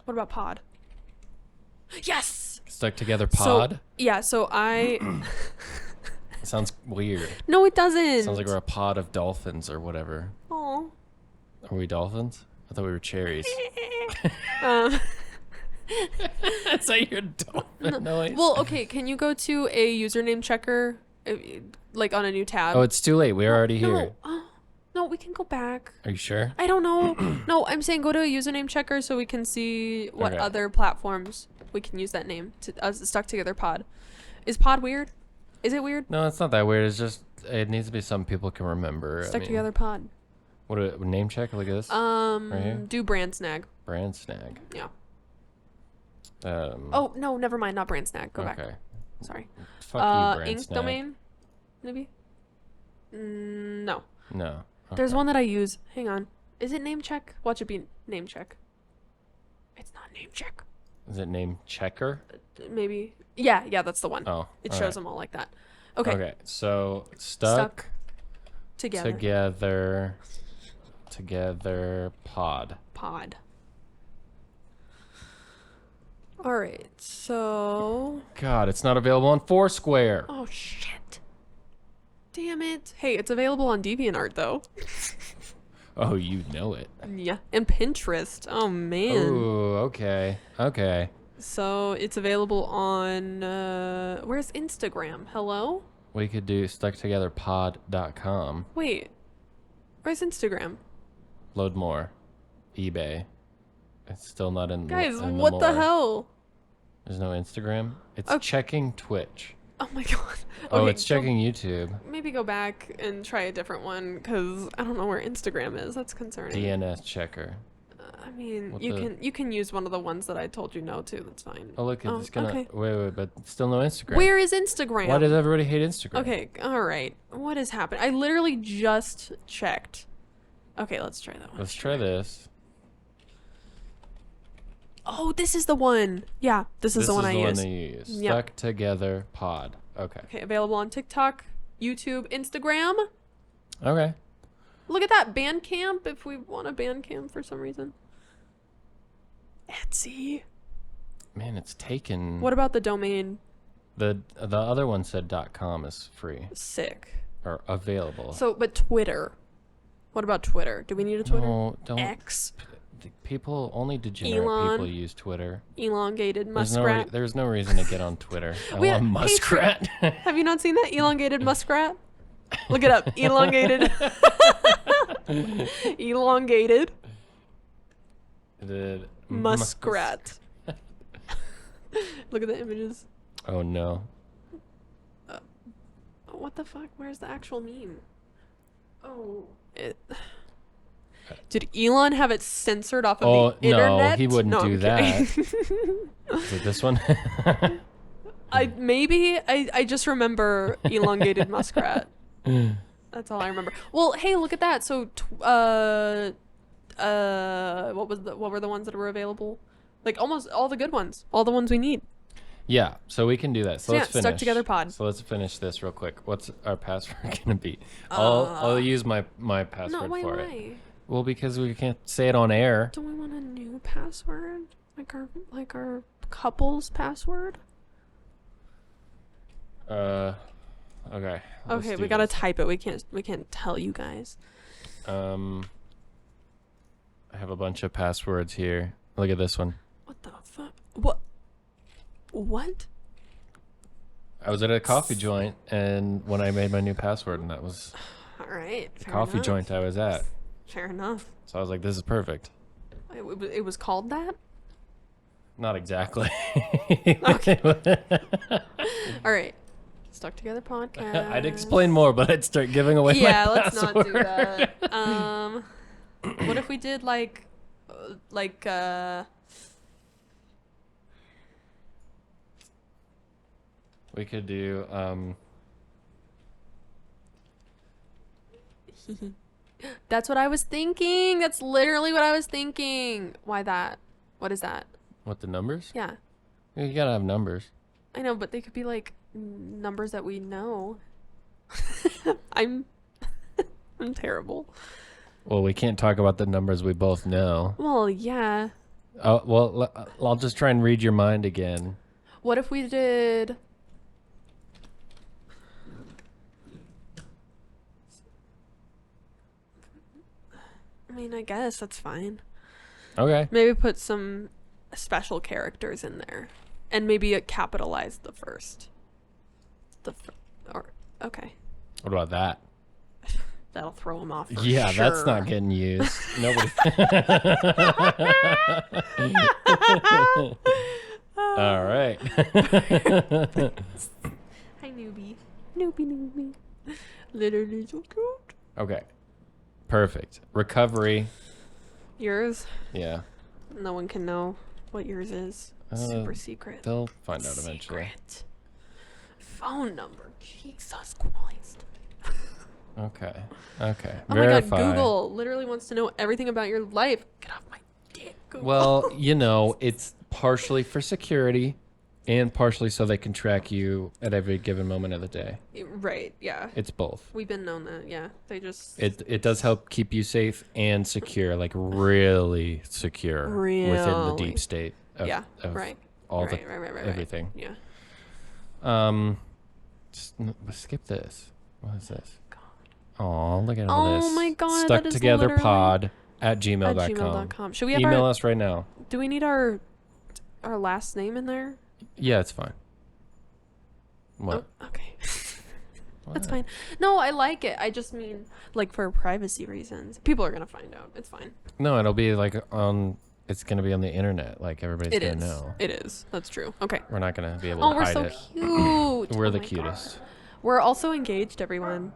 What about pod? Yes!
Stuck Together Pod.
So I...
It sounds weird.
No, it doesn't.
Sounds like we're a pod of dolphins or whatever.
Aw.
Are we dolphins? I thought we were cherries. That's not your dolphin noise.
Well, okay, can you go to a username checker, like on a new tab?
Oh, it's too late. We're already here.
No, we can go back.
Are you sure?
I don't know. No, I'm saying go to a username checker so we can see what
Okay.
other platforms we can use that name to Stuck Together Pod. Is pod weird? Is it weird?
No, it's not that weird. It's just it needs to be something people can remember.
Stuck Together Pod.
What name check? Look at this. Right here?
Do brand snag.
Brand snag.
Yeah.
Um.
Oh no, never mind. Not brand snag. Go
okay.
back. Sorry.
Fuck you, brand
ink
snag.
domain. Maybe. No.
No. Okay.
There's one that I use. Hang on. Is it name check? Watch it be name check. It's not name check.
Is it name checker?
Maybe. Yeah, that's the one.
Oh.
It shows them all like that. Okay.
Okay. So stuck
together
pod.
All right. So.
God, it's not available on Foursquare.
Oh shit. Damn it. Hey, it's available on DeviantArt though.
Oh, you know it.
Yeah, and Pinterest. Oh man.
Oh, okay. Okay.
So it's available on where's Instagram? Hello?
We could do stucktogetherpod.com.
Wait. Where's Instagram?
Load more. eBay. It's still not in.
Guys,
in
what the
more.
hell?
There's no Instagram. It's
Okay.
checking Twitch.
Oh my god.
Oh,
Okay,
it's checking YouTube.
Maybe go back and try a different one because I don't know where Instagram is. That's concerning.
DNS checker.
I mean,
What
you can use one of the ones that I told you no to. That's fine.
Oh, look, it's gonna.
okay.
Wait, but still no Instagram.
Where is Instagram?
Why does everybody hate Instagram?
Okay, all right. What has happened? I literally just checked. Okay, let's try that one.
Let's try this.
Oh, this is the one. Yeah, this is the one I use.
This is the one that you use.
Yep.
Stuck Together Pod. Okay.
Okay, available on TikTok, YouTube, Instagram.
Okay.
Look at that, Bandcamp, if we want a Bandcamp for some reason. Etsy.
Man, it's taken.
What about the domain?
The other one said .com is free
Sick.
or available.
So, but Twitter. What about Twitter? Do we need a Twitter?
No, don't.
X.
People, only degenerate
Elon.
people use Twitter.
Elongated muskrat.
There's no reason to get on Twitter.
Wait,
Elon muskrat.
Have you not seen that elongated muskrat? Look it up. Elongated. Elongated
The
muskrat. Look at the images.
Oh no.
What the fuck? Where's the actual meme? Oh, did Elon have it censored off of the internet?
No, he wouldn't do that. Is it this one?
I just remember elongated muskrat. That's all I remember. Well, hey, look at that. So, what were the ones that were available? Like almost all the good ones, all the ones we need.
Yeah, so we can do that. So let's finish.
Stuck Together Pod.
So let's finish this real quick. What's our password gonna be? I'll use my password for it. Well, because we can't say it on air.
Don't we want a new password? Like our couple's password?
Okay.
Okay, we gotta type it. We can't tell you guys.
I have a bunch of passwords here. Look at this one.
What the fuck? What?
I was at a coffee joint, and when I made my new password, and that was
all right.
The coffee joint I was at.
Fair enough.
So I was like, "This is perfect."
It was called that?
Not exactly.
Okay. All right. Stuck Together Podcast.
I'd explain more, but I'd start giving away my password.
Let's not do that. What if we did like
we could do
That's what I was thinking. That's literally what I was thinking. Why that? What is that?
What, the numbers?
Yeah.
You gotta have numbers.
I know, but they could be like numbers that we know. I'm terrible.
Well, we can't talk about the numbers we both know.
Well, yeah.
Oh, well, I'll just try and read your mind again.
What if we did... I mean, I guess that's fine.
Okay.
Maybe put some special characters in there. And maybe capitalize the first. Okay.
What about that?
That'll throw them off.
Yeah,
sure.
That's not getting used. Nobody. All right.
Hi, newbie. Newbie. Literally so cute.
Okay. Perfect. Recovery.
Yours?
Yeah.
No one can know what yours is. Super secret.
They'll find out eventually.
Phone number. Jesus Christ.
Okay.
Oh my god, Google literally wants to know everything about your life. Get off my dick, Google.
Well, it's partially for security and partially so they can track you at every given moment of the day.
Right, yeah.
It's both.
We've been known that, yeah. They just...
It does help keep you safe and secure, like really secure within the deep state of,
right.
Everything.
Yeah.
Skip this. What is this? Oh, look at all this.
Oh my god,
Stuck Together Pod at gmail.com.
Should we have
email us right now?
Do we need our last name in there?
Yeah, it's fine. What?
Oh, okay. That's fine. No, I like it. I just mean, like, for privacy reasons. People are going to find out. It's fine.
No, it'll be like it's going to be on the internet. Like, everybody's going to know.
It is. That's true. Okay.
We're not going to be able to hide it.
Oh, we're so cute.
We're the cutest.
God. We're also engaged, everyone.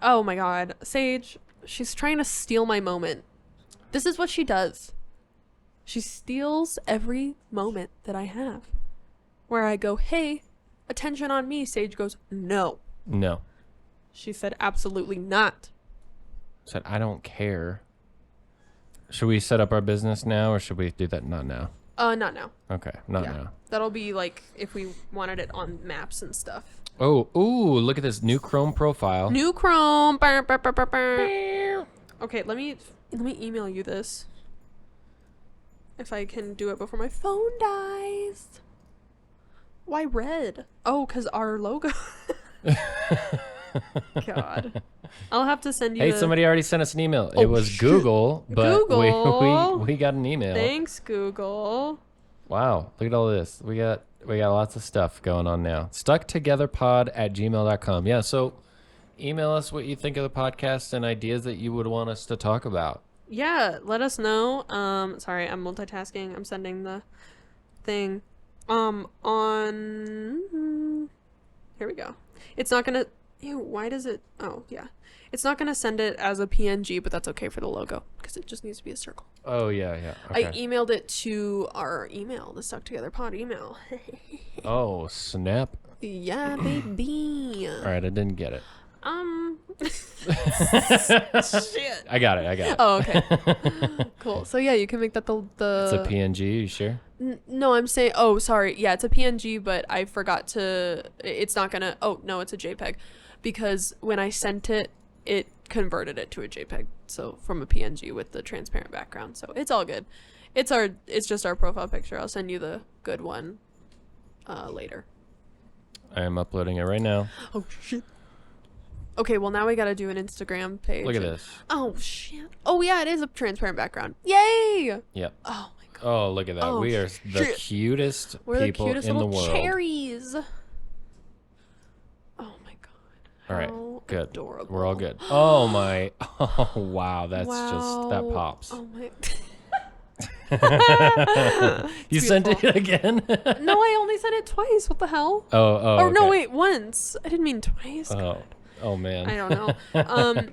Oh my god. Sage, she's trying to steal my moment. This is what she does. She steals every moment that I have. Where I go, hey, attention on me. Sage goes, no.
No.
She said, absolutely not.
Said, I don't care. Should we set up our business now, or should we do that not now?
Not now.
Okay, not now.
That'll be like if we wanted it on maps and stuff.
Oh, ooh, look at this new Chrome profile.
New Chrome. Okay, let me email you this. If I can do it before my phone dies. Why red? Oh, because our logo. God. I'll have to send you.
Hey, somebody already sent us an email. It was Google, but we got an email.
Thanks, Google.
Wow, look at all this. We got lots of stuff going on now. StuckTogetherPod@gmail.com. Yeah, so email us what you think of the podcast and ideas that you would want us to talk about.
Yeah, let us know. Sorry, I'm multitasking. I'm sending the thing. On here we go. It's not gonna. Ew, why does it? Oh yeah, it's not gonna send it as a PNG, but that's okay for the logo because it just needs to be a circle.
Oh yeah. Okay.
I emailed it to our email, the Stuck Together Pod email.
Oh snap!
Yeah, baby.
All right, I didn't get it.
Shit.
I got it.
Oh, okay. Cool. So yeah, you can make that the.
It's a PNG. You sure?
No, I'm saying. Oh, sorry. Yeah, it's a PNG, but I forgot to. It's not gonna. Oh no, it's a JPEG, because when I sent it, it converted it to a JPEG. So from a PNG with the transparent background. So it's all good. It's just our profile picture. I'll send you the good one later.
I am uploading it right now.
Oh shit. Okay, well, now we gotta do an Instagram page.
Look at this.
Oh, shit. Oh, yeah, it is a transparent background. Yay!
Yep.
Oh, my God.
Oh, look at that.
Oh,
we are the cutest people in the world.
Cherries. Oh, my God.
All right, good.
Adorable.
We're all good. Oh, my. Oh, wow. That's just, that pops.
Oh, my.
You sent it again?
No, I only sent it twice. What the hell?
Oh,
Or
okay.
no, wait, once. I didn't mean twice.
Oh man.
I don't know.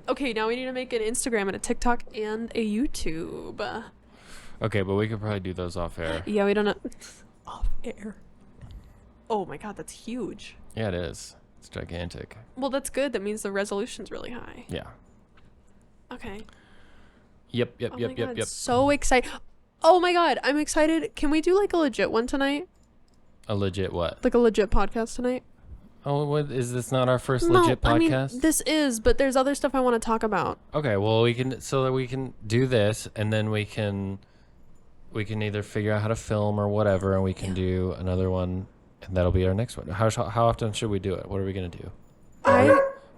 Okay, now we need to make an Instagram and a TikTok and a YouTube.
Okay, but we could probably do those off air.
Yeah, we don't know. Off air. Oh my God, that's huge.
Yeah, it is. It's gigantic.
Well, that's good. That means the resolution's really high.
Yeah.
Okay.
Yep.
Oh my God, so excited. Oh my God, I'm excited. Can we do like a legit one tonight?
A legit what?
Like a legit podcast tonight?
Oh, what, is this not our first legit podcast?
I mean, this is, but there's other stuff I want to talk about.
Okay, well, we can do this, and then we can either figure out how to film or whatever, and we can do another one, and that'll be our next one. How often should we do it? What are we gonna do?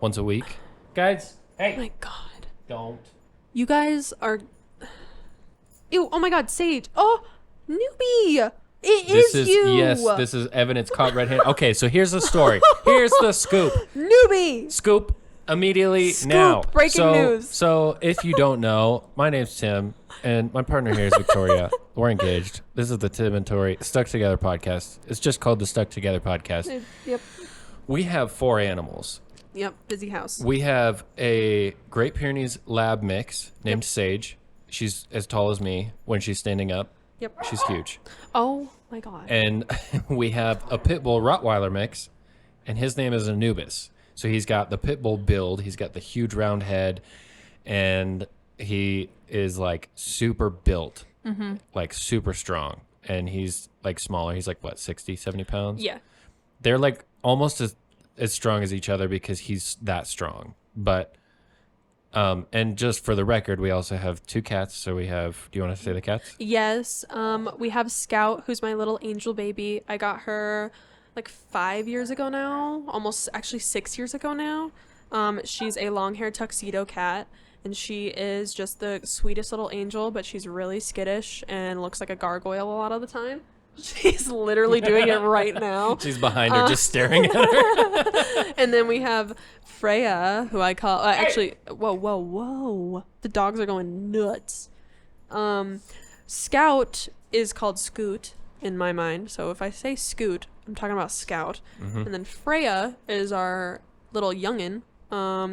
Once a week, guys. Hey.
Oh my God.
Don't.
You guys are. Ew! Oh my God, Sage. Oh, newbie. This is you.
Yes, this is evidence caught red-handed. Okay, so here's the story. Here's the scoop.
Newbie.
Scoop immediately
Scoop,
now.
breaking news.
So if you don't know, my name's Tim, and my partner here is Victoria. We're engaged. This is the Tim and Tori Stuck Together podcast. It's just called the Stuck Together podcast.
Yep.
We have 4 animals.
Yep, busy house.
We have a Great Pyrenees Lab mix named Sage. She's as tall as me when she's standing up.
Yep.
She's huge.
Oh my God.
And we have a pit bull Rottweiler mix, and his name is Anubis. So he's got the pit bull build. He's got the huge round head, and he is like super built, like super strong. And he's like smaller. He's like what, 60, 70 pounds?
Yeah.
They're like almost as strong as each other because he's that strong. But and just for the record, we also have 2 cats. So we have, do you want to say the cats?
Yes. We have Scout, who's my little angel baby. I got her like 5 years ago now, almost actually 6 years ago now. She's a long-haired tuxedo cat, and she is just the sweetest little angel, but she's really skittish and looks like a gargoyle a lot of the time. She's literally doing it right now.
She's behind her, just staring at her.
And then we have Freya, who I call actually. Whoa! The dogs are going nuts. Scout is called Scoot in my mind. So if I say Scoot, I'm talking about Scout. And then Freya is our little youngin.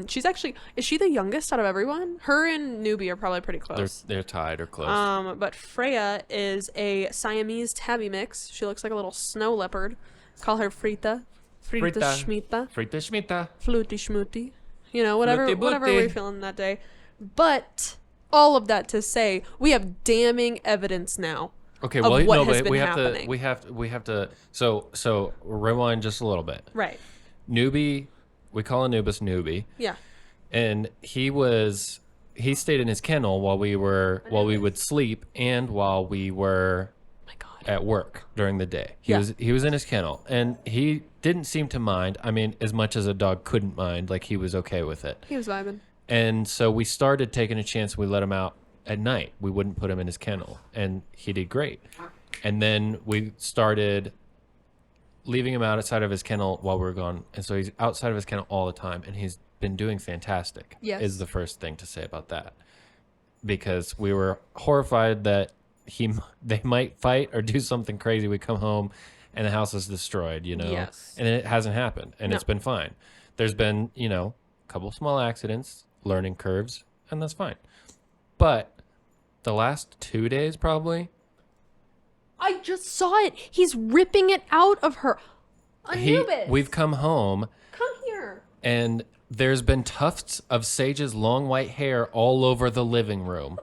She's actually, is she the youngest out of everyone? Her and Newbie are probably pretty close.
They're tied or close.
But Freya is a Siamese tabby mix. She looks like a little snow leopard. Call her Frita. Frita Schmita.
Frita Schmita.
Fluty Schmuty. You know, whatever
Fluty
we're feeling that day. But all of that to say, we have damning evidence now.
Okay,
well,
no, but
we
have to. So rewind just a little bit.
Right.
Newbie, we call Anubis Newbie.
Yeah.
And he stayed in his kennel while we would sleep and while we were at work during the day. He was in his kennel, and he didn't seem to mind. I mean, as much as a dog couldn't mind, like he was okay with it.
He was vibing.
And so we started taking a chance. We let him out at night. We wouldn't put him in his kennel, and he did great. And then we started leaving him outside of his kennel while we were gone. And so he's outside of his kennel all the time, and he's been doing fantastic.
Yes.
Is the first thing to say about that. Because we were horrified that they might fight or do something crazy. We come home and the house is destroyed, you know?
Yes.
And it hasn't happened, and it's been fine. There's been, a couple small accidents, learning curves, and that's fine. But the last 2 days probably,
I just saw it. He's ripping it out of her. Anubis.
We've come home.
Come here.
And there's been tufts of Sage's long white hair all over the living room.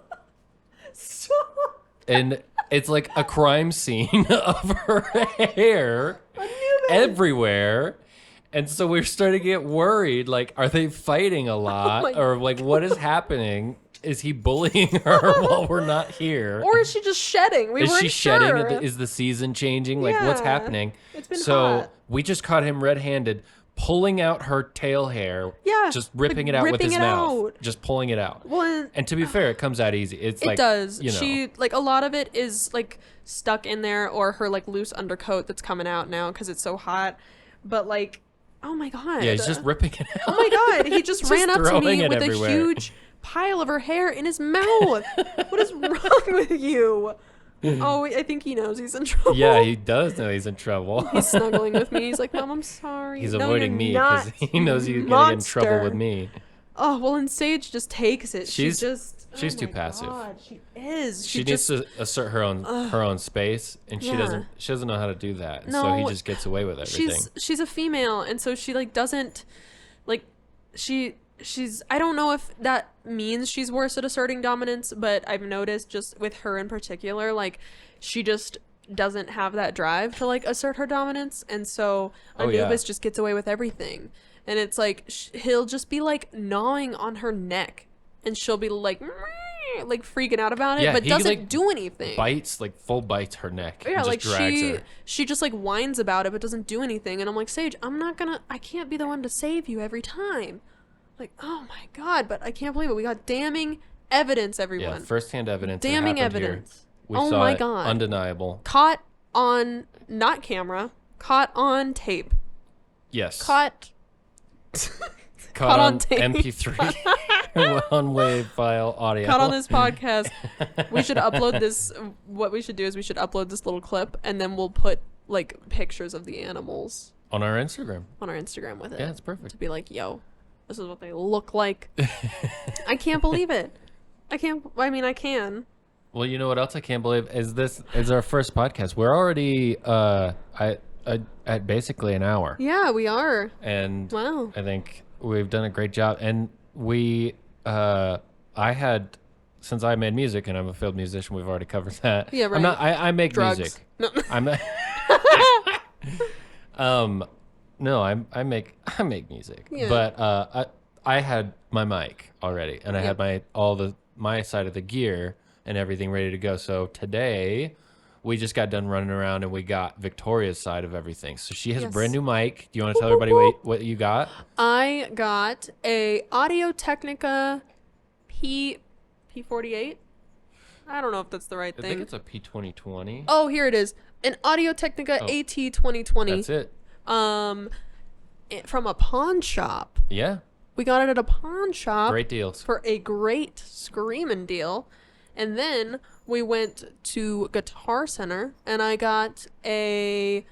Stop.
And it's like a crime scene of her hair everywhere. And so we're starting to get worried. Like, are they fighting a lot? Or like, what is happening? Is he bullying her while we're not here?
Or is she just shedding?
Is she shedding? Is the season changing? Like, what's happening?
It's been hot.
We just caught him red-handed pulling out her tail hair.
Yeah.
Just ripping it out with his mouth. Just pulling it out. Well, and to be fair, it comes out easy. It
does. She, like, a lot of it is, like, stuck in there, or her, like, loose undercoat that's coming out now because it's so hot. But, like, oh my God.
Yeah, he's just ripping it out.
Oh my God. He just ran up to me with everywhere. A huge pile of her hair in his mouth. What is wrong with you? Oh, I think he knows he's in trouble.
Yeah, he does know he's in trouble.
He's snuggling with me. He's like, Mom, I'm sorry.
He's avoiding me because he knows he's getting in trouble with me.
Oh, well, and Sage just takes it. She's
too passive.
God, she is.
She needs to assert her own space, and she doesn't know how to do that. And so he just gets away with everything.
She's a female, and so she like doesn't like she's I don't know if that means she's worse at asserting dominance, but I've noticed just with her in particular, like she just doesn't have that drive to like assert her dominance, and so Anubis just gets away with everything. And it's like he'll just be like gnawing on her neck, and she'll be like freaking out about it, but doesn't do anything.
Full bites her neck.
Yeah,
and just drags her.
She just like whines about it, but doesn't do anything. And I'm like, Sage, I can't be the one to save you every time. Like, oh my God, but I can't believe it. We got damning evidence, everyone.
Yeah, first-hand evidence.
Damning evidence.
We saw my God. Undeniable.
Caught on, not camera, caught on tape.
Yes.
Caught on tape.
MP3. One-wave file audio.
Caught on this podcast. We should upload this. What we should do is we should upload this little clip, and then we'll put like pictures of the animals.
On our Instagram.
With it.
Yeah, it's perfect.
To be like, yo, this is what they look like. I can't believe it. I can.
Well, you know what else I can't believe is this is our first podcast. We're already at basically an hour.
Yeah, we are.
And
wow.
I think we've done a great job. And since I made music and I'm a field musician, we've already covered that.
Yeah, right.
I make
drugs.
Music.
No.
I make music.
Yeah.
But I had my mic already, and I had my side of the gear and everything ready to go. So today we just got done running around and we got Victoria's side of everything. So she has a brand new mic. Do you want to tell everybody what you got?
I got a Audio-Technica P48. I don't know if that's the right thing.
I think it's a P2020.
Oh, here it is. An Audio-Technica AT2020.
That's it.
From a pawn shop.
Yeah.
We got it at a pawn shop.
Great deals.
For a great screaming deal. And then we went to Guitar Center and I got a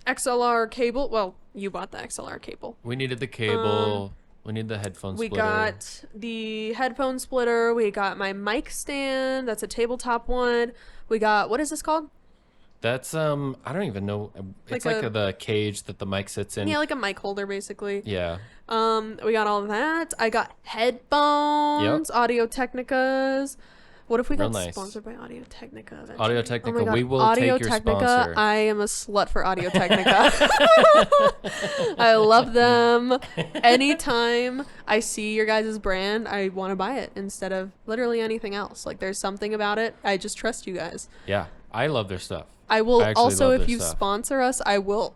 XLR cable. Well, you bought the XLR cable.
We needed the cable. We need the headphone splitter.
We got the headphone splitter. We got my mic stand. That's a tabletop one. We got, what is this called?
That's, I don't even know. It's like the cage that the mic sits in.
Yeah, like a mic holder, basically.
Yeah.
We got all of that. I got headphones, Audio-Technicas. What if we got sponsored by Audio-Technica eventually?
Audio-Technica, we will take your sponsor.
I am a slut for Audio-Technica. I love them. Anytime I see your guys' brand, I want to buy it instead of literally anything else. Like, there's something about it. I just trust you guys.
Yeah, I love their stuff.
I will also, if you sponsor us, I will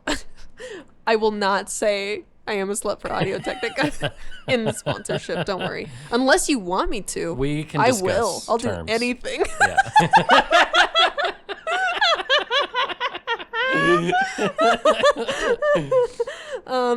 not say I am a slut for Audio-Technica in the sponsorship. Don't worry. Unless you want me to.
We can discuss
I will. I'll
terms.
do anything.
Yeah.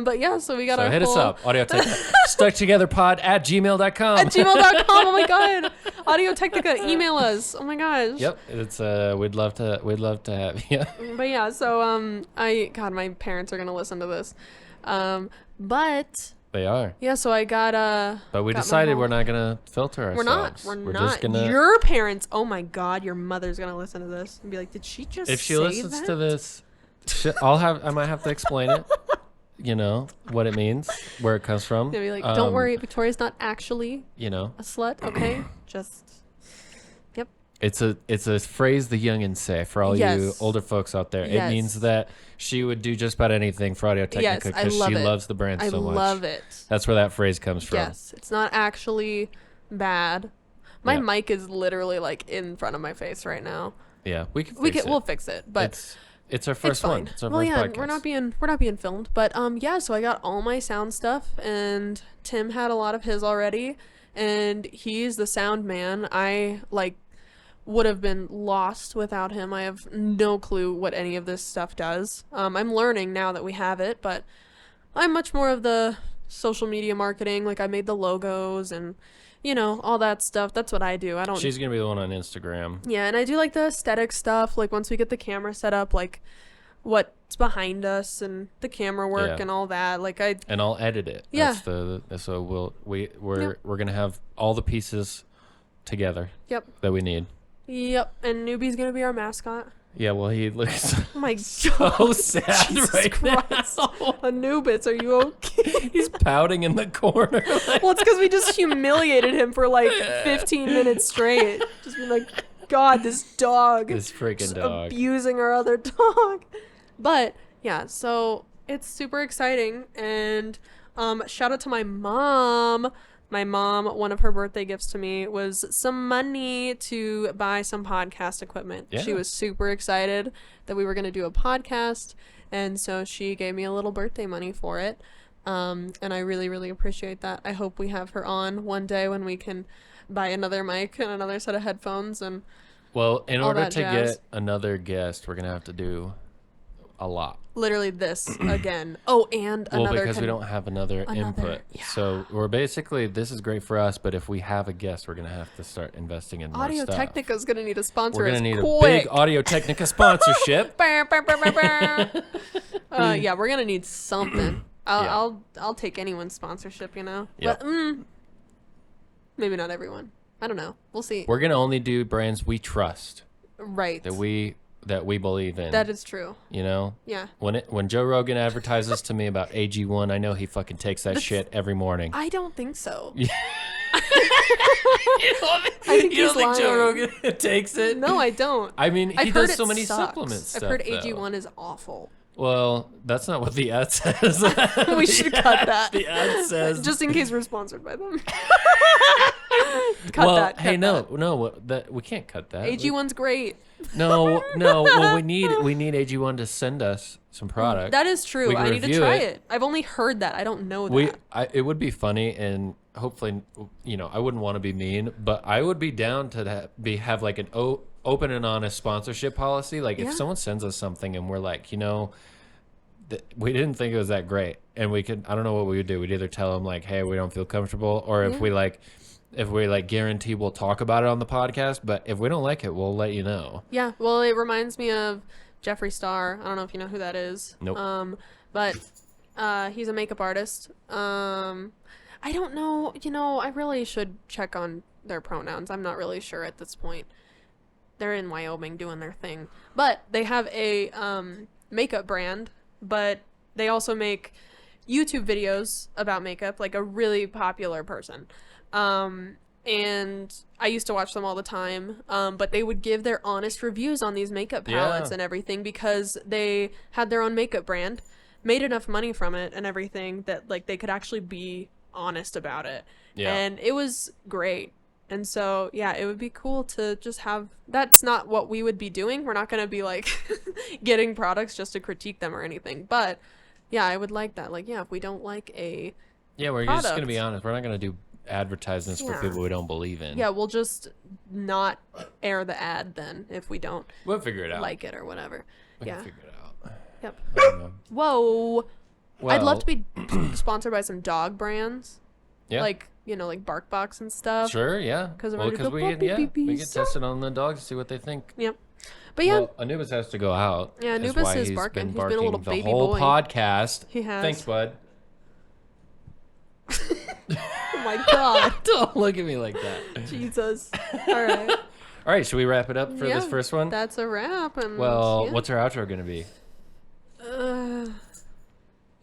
But yeah, so we got our
hit us up. Audio-Technica. stucktogetherpod@gmail.com.
At gmail.com. Oh my God. Audio-Technica, email us. Oh my gosh.
Yep. It's we'd love to have you.
But yeah, so my parents are gonna listen to this. But
they are.
Yeah, so I got
but we decided we're not gonna filter ourselves.
We're not. Just gonna. Your parents. Oh my God, your mother's gonna listen to this and be like, "Did she just?"
If she listens to this, I might have to explain it. You know what it means, where it comes from.
They'll be like, "Don't worry, Victoria's not actually,
a
slut. Okay, just." Yep.
It's a phrase the youngins say for all you older folks out there. It means that she would do just about anything for Audio-Technica because she loves the brand so much. I love it. That's where that phrase comes from.
Yes, it's not actually bad. My mic is literally like in front of my face right now.
Yeah, we'll fix it.
But
It's our first one. It's our first podcast.
we're not being filmed, but so I got all my sound stuff, and Tim had a lot of his already, and he's the sound man. I would have been lost without him. I have no clue what any of this stuff does. I'm learning now that we have it, but I'm much more of the social media marketing. Like, I made the logos and, all that stuff. That's what I do.
She's going to be the one on Instagram.
Yeah, and I do, the aesthetic stuff. Like, once we get the camera set up, what's behind us and the camera work and all that.
And I'll edit it.
Yeah.
So we're going to have all the pieces together.
Yep.
That we need.
Yep. And Newbie's going to be our mascot.
Yeah, well, he looks
oh my
so
God.
sad
Jesus
right
Christ.
now.
Anubis, are you okay?
He's pouting in the corner.
Well, it's because we just humiliated him for 15 minutes straight. Just be like, God, this dog.
This freaking dog.
Abusing our other dog. But, yeah, so it's super exciting. And shout out to my mom. My mom, one of her birthday gifts to me was some money to buy some podcast equipment. Yeah. She was super excited that we were going to do a podcast, and so she gave me a little birthday money for it, and I really, really appreciate that. I hope we have her on one day when we can buy another mic and another set of headphones and
well, in order to get another guest, we're going to have to do a lot.
Literally this again. Oh, and another.
Well, because we don't have another input. Yeah. So we're basically, this is great for us, but if we have a guest, we're going to have to start investing in more stuff.
Audio Technica is going to need a sponsor.
We're going to need a big Audio Technica sponsorship.
Yeah, we're going to need something. I'll take anyone's sponsorship, Yep. But maybe not everyone. I don't know. We'll see.
We're going to only do brands we trust.
Right.
That we believe in.
That is true.
Yeah. When Joe Rogan advertises to me about AG1, I know he fucking takes that shit every morning.
I don't think so.
you
don't
think Joe Rogan takes it?
No, I don't.
I mean, he does so many supplement stuff.
I've heard AG1 is awful.
Well, that's not what the ad says.
We should cut that.
The ad says,
just in case we're sponsored by them.
No, we can't cut that.
AG1's great.
No. Well, we need AG1 to send us some product.
That is true. I need to try it. I've only heard that. I don't know that.
It would be funny, and hopefully, I wouldn't want to be mean, but I would be down to have like an open and honest sponsorship policy. Like if someone sends us something and we're like, we didn't think it was that great, and I don't know what we would do. We'd either tell them like, hey, we don't feel comfortable, or if we guarantee we'll talk about it on the podcast, but if we don't like it, we'll let you know.
Yeah, well, it reminds me of Jeffree Star. I don't know if you know who that is.
Nope.
But he's a makeup artist. I don't know. I really should check on their pronouns. I'm not really sure at this point. They're in Wyoming doing their thing. But they have a makeup brand, but they also make YouTube videos about makeup, like a really popular person. And I used to watch them all the time, but they would give their honest reviews on these makeup palettes and everything, because they had their own makeup brand, made enough money from it and everything that they could actually be honest about it. And it was great. And so, it would be cool to just have, that's not what we would be doing. We're not going to be getting products just to critique them or anything. But I would like that. If we don't like a
we're
product,
just going to be honest. We're not going to do advertisements for people we don't believe in.
We'll just not air the ad then if we don't
figure it out.
Like it or whatever.
We can figure it out.
Yep. Whoa. Well, I'd love to be sponsored by some dog brands.
Yeah.
Like BarkBox and stuff.
Sure, yeah.
Because
we get tested on the dogs to see what they think.
Yep. But
Anubis has to go out.
Yeah, Anubis is barking. He's been a little baby boy.
The whole podcast.
He has.
Thanks, bud.
Oh my God.
Don't look at me like that.
Jesus. All right.
All right, should we wrap it up for this first one?
That's a wrap. And
what's our outro going to be?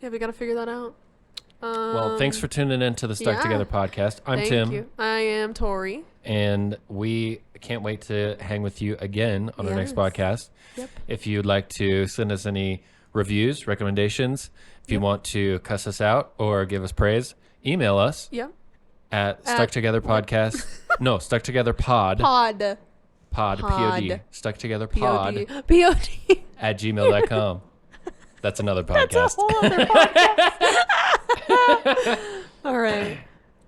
We got to figure that out.
Well, thanks for tuning in to the Stuck Together podcast. I'm Tim.
Thank you. I am Tori.
And we can't wait to hang with you again on our next podcast.
Yep.
If you'd like to send us any reviews, recommendations, if you want to cuss us out or give us praise, email us at Stuck Together Podcast. No, Stuck Together Pod. Pod. P-O-D. Stuck together pod.
P-O-D.
At gmail.com. That's another podcast.
That's a whole other podcast. All right.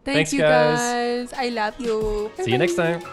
Thanks, you guys. I love you.
See you next time.